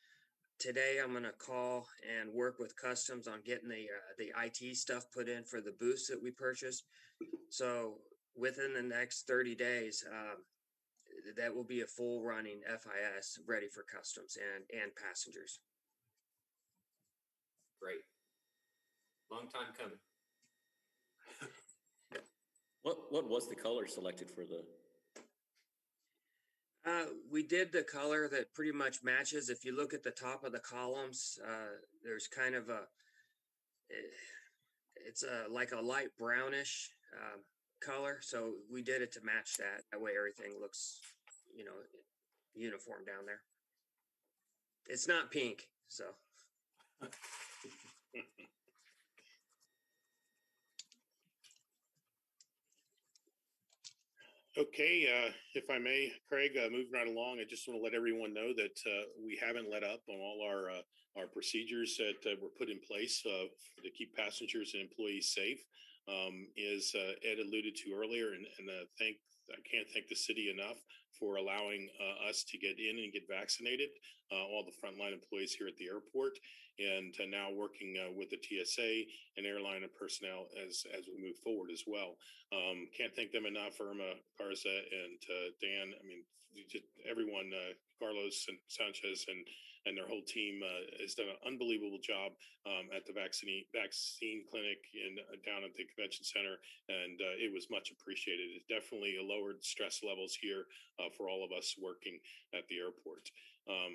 Today, I'm going to call and work with Customs on getting the IT stuff put in for the booths that we purchased. So within the next 30 days, that will be a full running FIS ready for Customs and passengers. Great. Long time coming. What was the color selected for the? We did the color that pretty much matches. If you look at the top of the columns, there's kind of it's like a light brownish color. So we did it to match that. That way everything looks, uniform down there. It's not pink, so. Okay, if I may, Craig, moving right along, I just want to let everyone know that we haven't let up on all our procedures that were put in place to keep passengers and employees safe. As Ed alluded to earlier, and I can't thank the city enough for allowing us to get in and get vaccinated, all the frontline employees here at the airport, and now working with the TSA and airline and personnel as we move forward as well. Can't thank them enough, Irma, Garza, and Dan. I mean, just everyone, Carlos and Sanchez and their whole team has done an unbelievable job at the vaccine clinic down at the convention center, and it was much appreciated. It definitely lowered stress levels here for all of us working at the airport.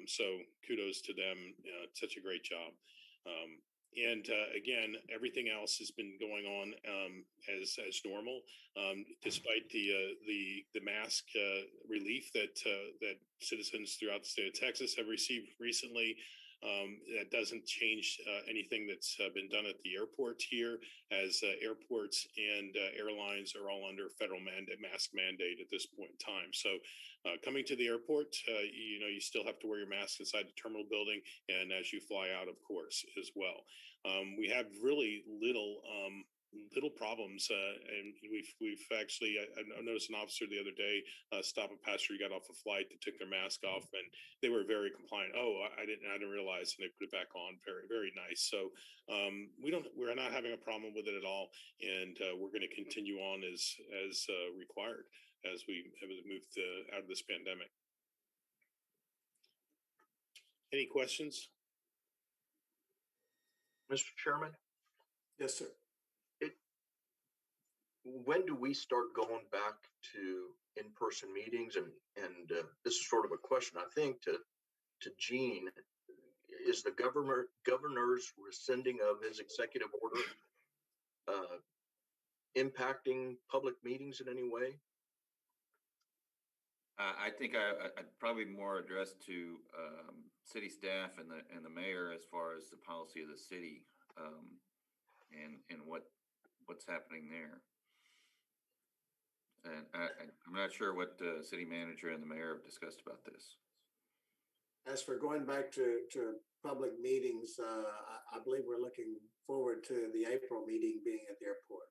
So kudos to them. Such a great job. And again, everything else has been going on as normal, despite the mask relief that citizens throughout the state of Texas have received recently. That doesn't change anything that's been done at the airports here, as airports and airlines are all under federal mask mandate at this point in time. So coming to the airport, you still have to wear your mask inside the terminal building and as you fly out, of course, as well. We have really little problems, and we've actually I noticed an officer the other day stop a passenger who got off a flight that took their mask off, and they were very compliant. Oh, I didn't realize, and they put it back on. Very, very nice. So we're not having a problem with it at all, and we're going to continue on as required as we move out of this pandemic. Any questions? Mr. Chairman? Yes, sir. When do we start going back to in-person meetings? And this is sort of a question, I think, to Gene. Is the governor's rescinding of his executive order impacting public meetings in any way? I think I'd probably more address to city staff and the mayor as far as the policy of the city, and what's happening there. And I'm not sure what the city manager and the mayor have discussed about this. As for going back to public meetings, I believe we're looking forward to the April meeting being at the airport.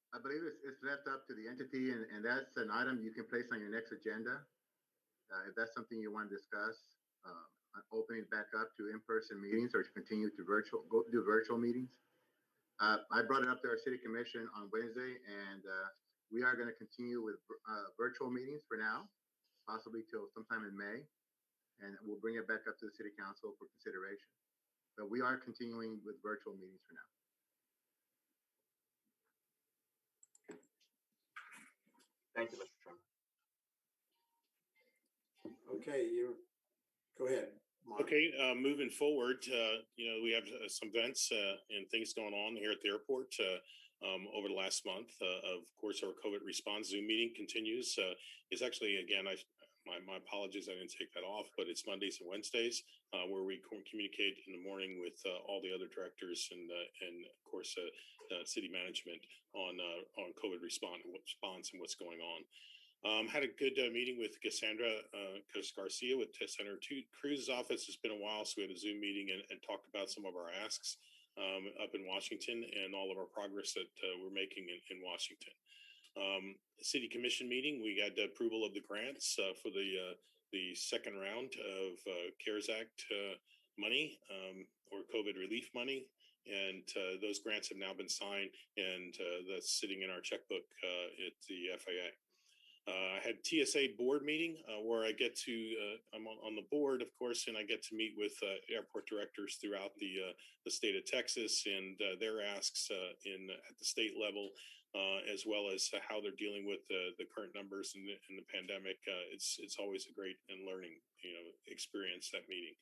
I believe it's left up to the entity, and that's an item you can place on your next agenda. If that's something you want to discuss, opening back up to in-person meetings or to continue to do virtual meetings. I brought it up to our city commission on Wednesday, and we are going to continue with virtual meetings for now, possibly till sometime in May, and we'll bring it back up to the city council for consideration. But we are continuing with virtual meetings for now. Thank you, Mr. Chairman. Okay, go ahead, Mark. Okay, moving forward, we have some events and things going on here at the airport over the last month. Of course, our COVID response Zoom meeting continues. It's actually, again, my apologies, I didn't take that off, but it's Mondays and Wednesdays where we communicate in the morning with all the other directors and of course, city management on COVID response and what's going on. Had a good meeting with Cassandra Garcia with Senator Cruz's office. It's been a while, so we had a Zoom meeting and talked about some of our asks up in Washington and all of our progress that we're making in Washington. City Commission meeting, we got the approval of the grants for the second round of CARES Act money or COVID relief money. And those grants have now been signed, and that's sitting in our checkbook at the FAA. I had TSA board meeting where I get to, I'm on the board, of course, and I get to meet with airport directors throughout the state of Texas and their asks at the state level, as well as how they're dealing with the current numbers in the pandemic. It's always a great and learning experience, that meeting.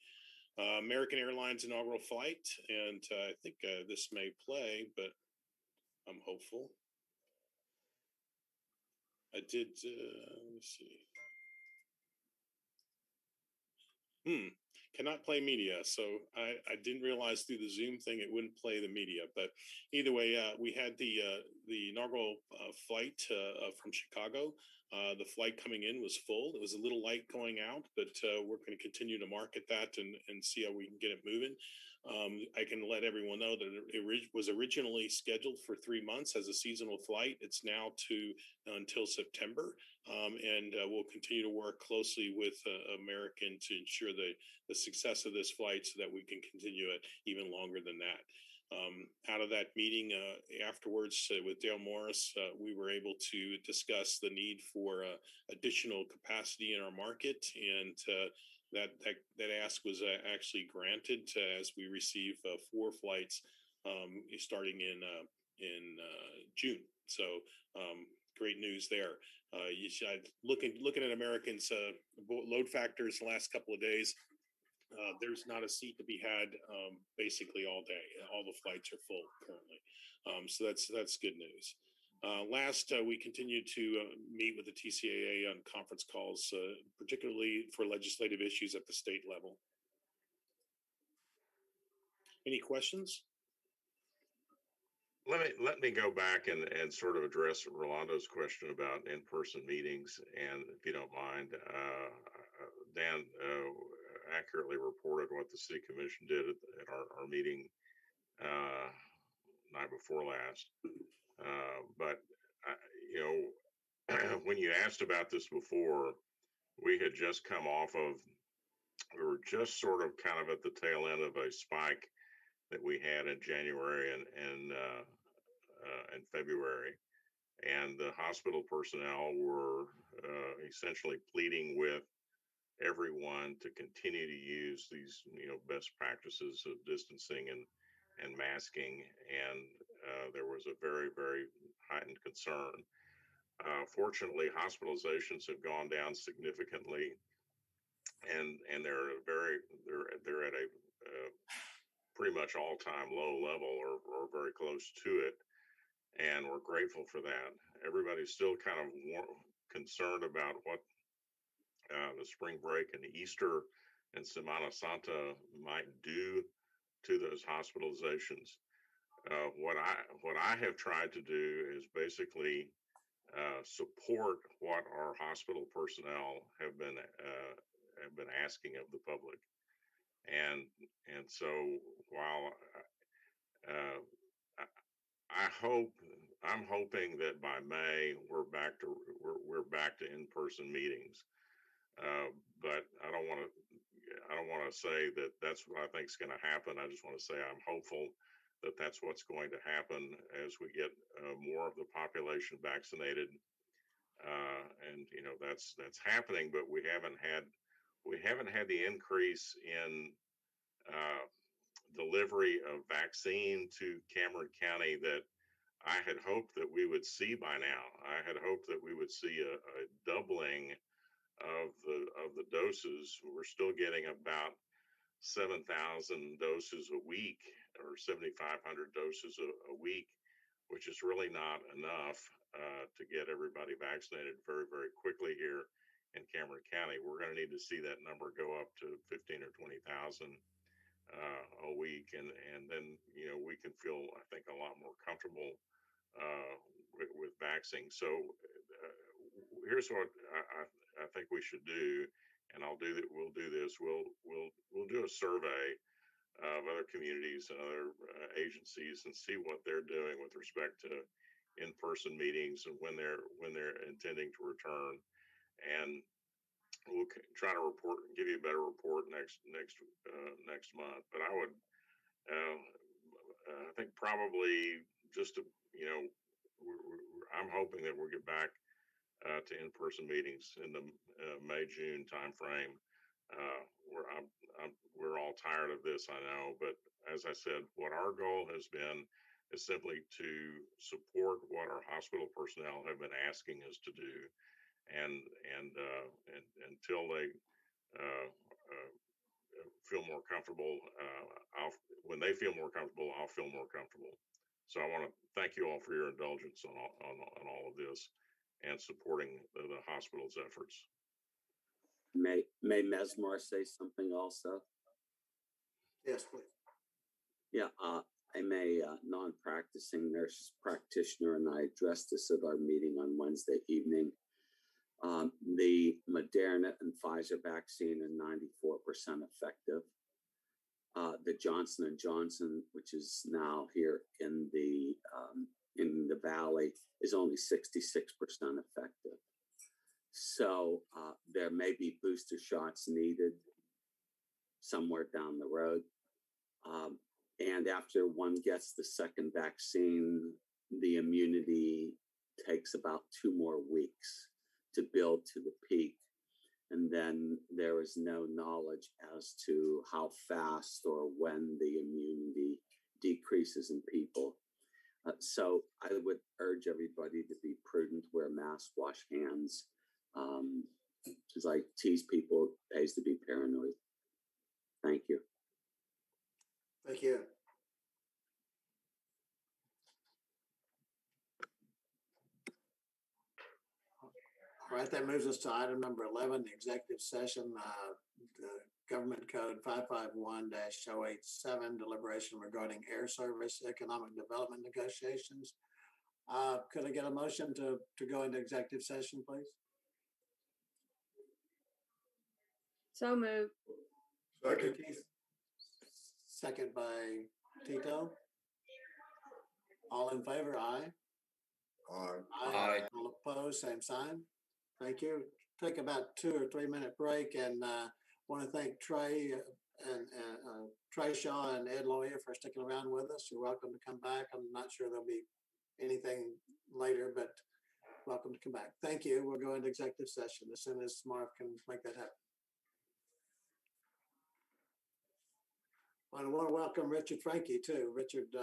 American Airlines inaugural flight, and I think this may play, but I'm hopeful. I did, let me see. Cannot play media. So I didn't realize through the Zoom thing it wouldn't play the media. But either way, we had the inaugural flight from Chicago. The flight coming in was full. It was a little light going out, but we're going to continue to market that and see how we can get it moving. I can let everyone know that it was originally scheduled for 3 months as a seasonal flight. It's now until September, and we'll continue to work closely with American to ensure the success of this flight so that we can continue it even longer than that. Out of that meeting afterwards with Dale Morris, we were able to discuss the need for additional capacity in our market, and that ask was actually granted as we receive 4 flights starting in June. So great news there. Looking at Americans' load factors the last couple of days. There's not a seat to be had basically all day. All the flights are full currently. So that's good news. Last, we continue to meet with the TCAA on conference calls, particularly for legislative issues at the state level. Any questions? Let me go back and sort of address Rolando's question about in-person meetings, and if you don't mind, Dan accurately reported what the city commission did at our meeting night before last. But when you asked about this before, we had just come off of, we were just sort of kind of at the tail end of a spike that we had in January and February, and the hospital personnel were essentially pleading with everyone to continue to use these best practices of distancing and masking, and there was a very, very heightened concern. Fortunately, hospitalizations have gone down significantly, and they're at a pretty much all-time low level or very close to it. and we're grateful for that. Everybody's still kind of concerned about what the spring break and Easter and Semana Santa might do to those hospitalizations. What I have tried to do is basically support what our hospital personnel have been asking of the public, and so while uh, I'm hoping that by May we're back to in-person meetings. But I don't want to say that that's what I think is going to happen. I just want to say I'm hopeful that that's what's going to happen as we get more of the population vaccinated. And that's happening, but we haven't had the increase in delivery of vaccine to Cameron County that I had hoped that we would see by now. I had hoped that we would see a doubling of the doses. We're still getting about 7,000 doses a week, or 7,500 doses a week, which is really not enough to get everybody vaccinated very, very quickly here in Cameron County. We're going to need to see that number go up to 15 or 20,000 a week, and then we can feel, I think, a lot more comfortable with vaccine. So here's what I think we should do, and we'll do this. We'll do a survey of other communities and other agencies and see what they're doing with respect to in-person meetings and when they're intending to return, and we'll try to give you a better report next month. But I would, I think probably just I'm hoping that we'll get back to in-person meetings in the May-June timeframe. We're all tired of this, I know, but as I said, what our goal has been is simply to support what our hospital personnel have been asking us to do, and until they feel more comfortable, when they feel more comfortable, I'll feel more comfortable. So I want to thank you all for your indulgence on all of this and supporting the hospital's efforts. May Mesmar say something also? Yes, please. Yeah, I'm a non-practicing nurse practitioner, and I addressed this at our meeting on Wednesday evening. The Moderna and Pfizer vaccine are 94% effective. The Johnson and Johnson, which is now here in the Valley, is only 66% effective. So there may be booster shots needed somewhere down the road. And after one gets the second vaccine, the immunity takes about 2 more weeks to build to the peak. And then there is no knowledge as to how fast or when the immunity decreases in people. So I would urge everybody to be prudent, wear masks, wash hands. As I tease people, it pays to be paranoid. Thank you. Thank you. All right, that moves us to item number 11, the executive session, the Government Code 551-087, deliberation regarding air service economic development negotiations. Could I get a motion to go into executive session, please? So moved. Second. Second by Tito. All in favor, aye. Aye. All opposed, same sign. Thank you. Take about 2 or 3 minute break, and want to thank Trey and Trey Shaw and Ed Lawyer for sticking around with us. You're welcome to come back. I'm not sure there'll be anything later, but welcome to come back. Thank you. We'll go into executive session as soon as Marv can make that happen. I want to welcome Richard Frankie too. Richard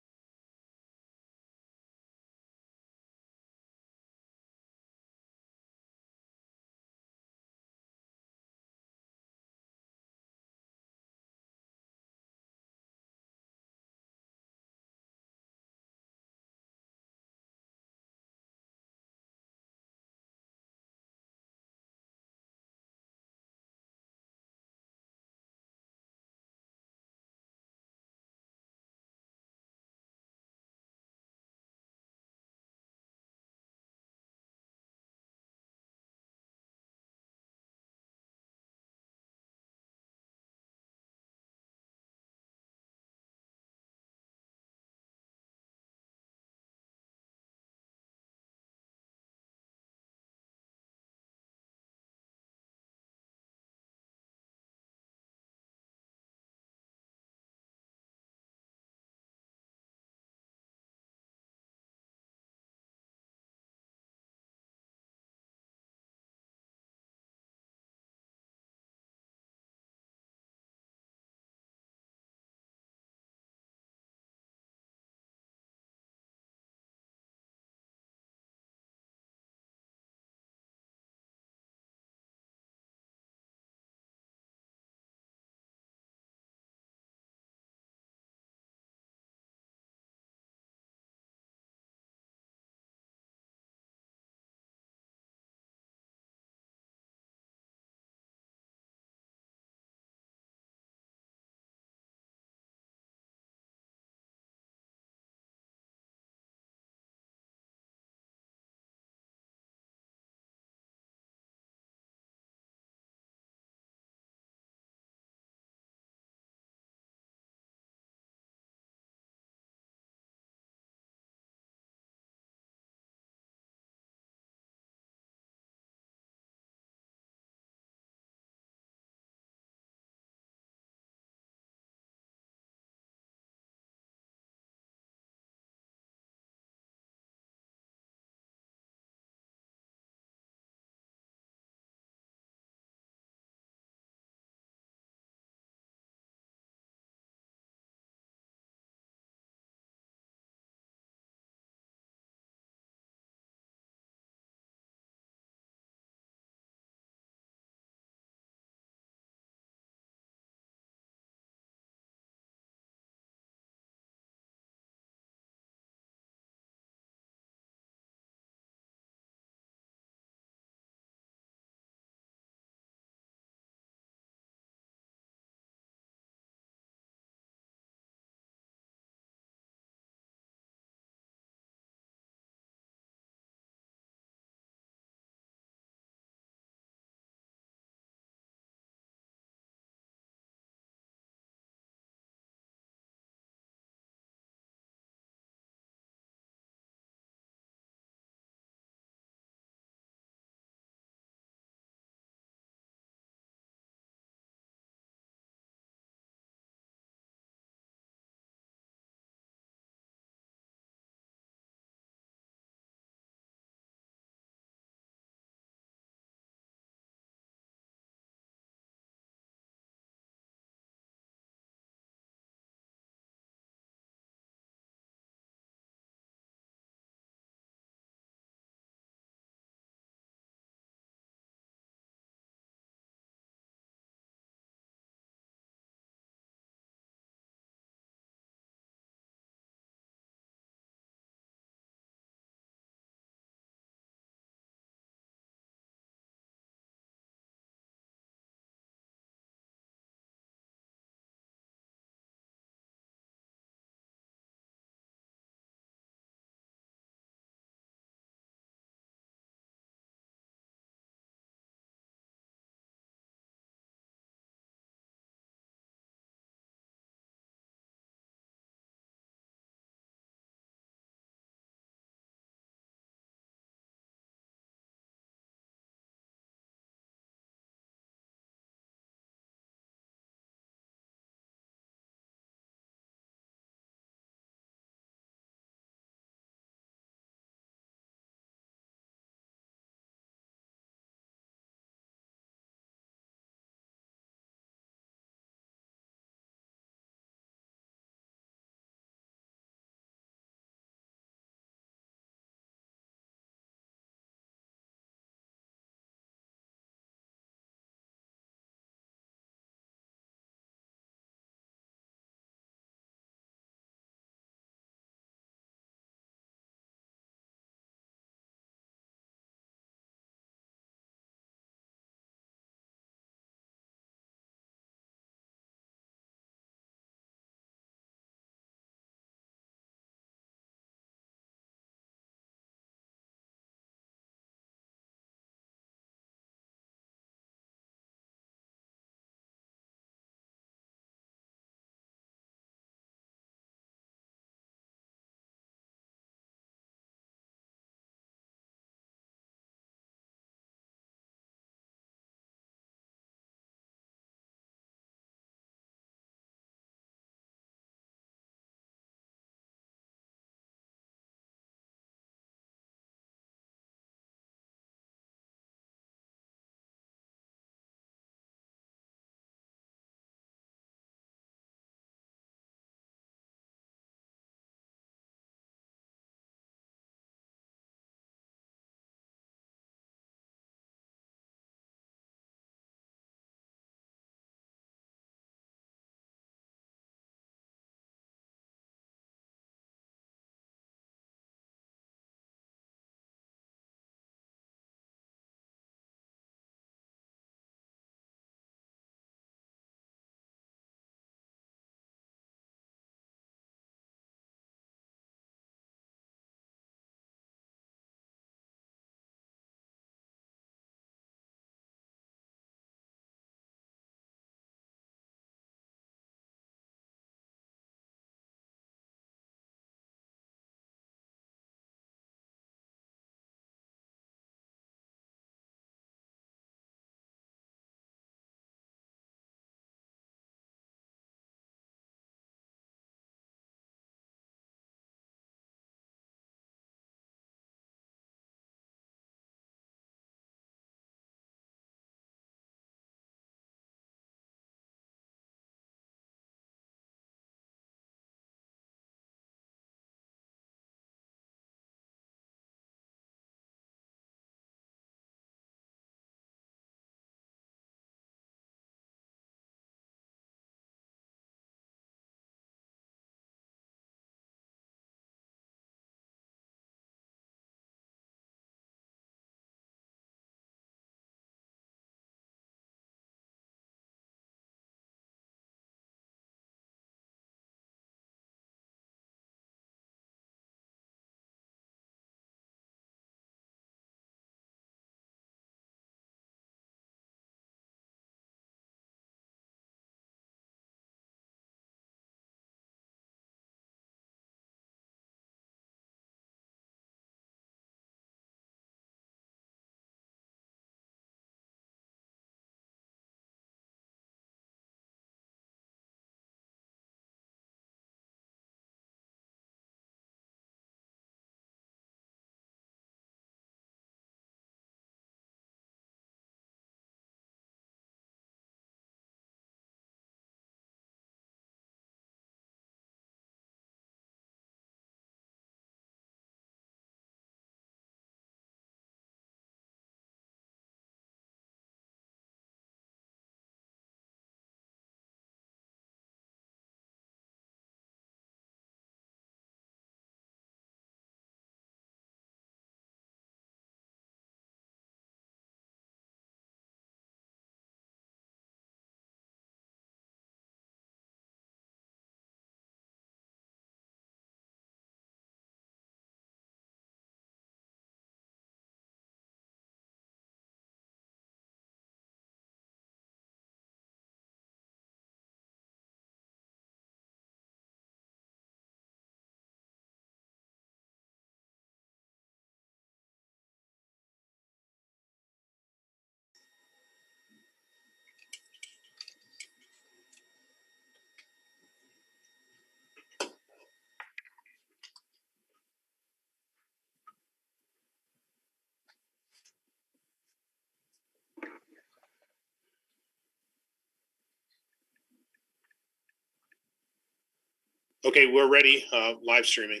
Okay, we're ready, live streaming.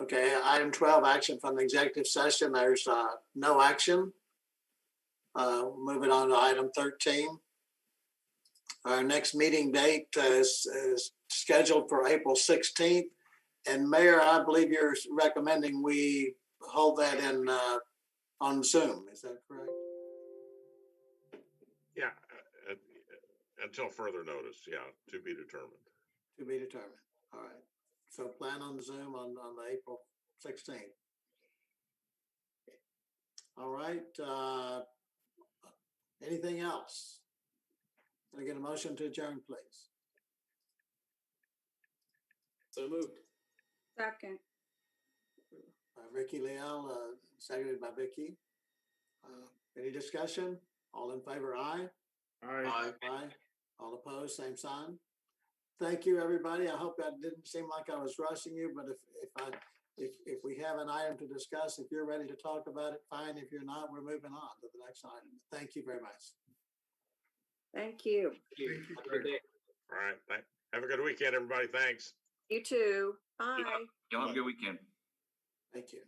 Okay, item 12, action from the executive session. There's no action. Moving on to item 13. Our next meeting date is scheduled for April 16th. And Mayor, I believe you're recommending we hold that in on Zoom. Is that correct? Yeah, until further notice, yeah, to be determined. To be determined. All right. So plan on Zoom on the April 16th. All right. Anything else? Can I get a motion to adjourn, please? So moved. Second. Ricky Leal, seconded by Vicky. Any discussion? All in favor, aye? Aye. Aye. All opposed, same sign. Thank you, everybody. I hope that didn't seem like I was rushing you, but if we have an item to discuss, if you're ready to talk about it, fine. If you're not, we're moving on to the next item. Thank you very much. Thank you. Have a good day. All right, have a good weekend, everybody. Thanks. You too. Bye. Y'all have a good weekend. Thank you.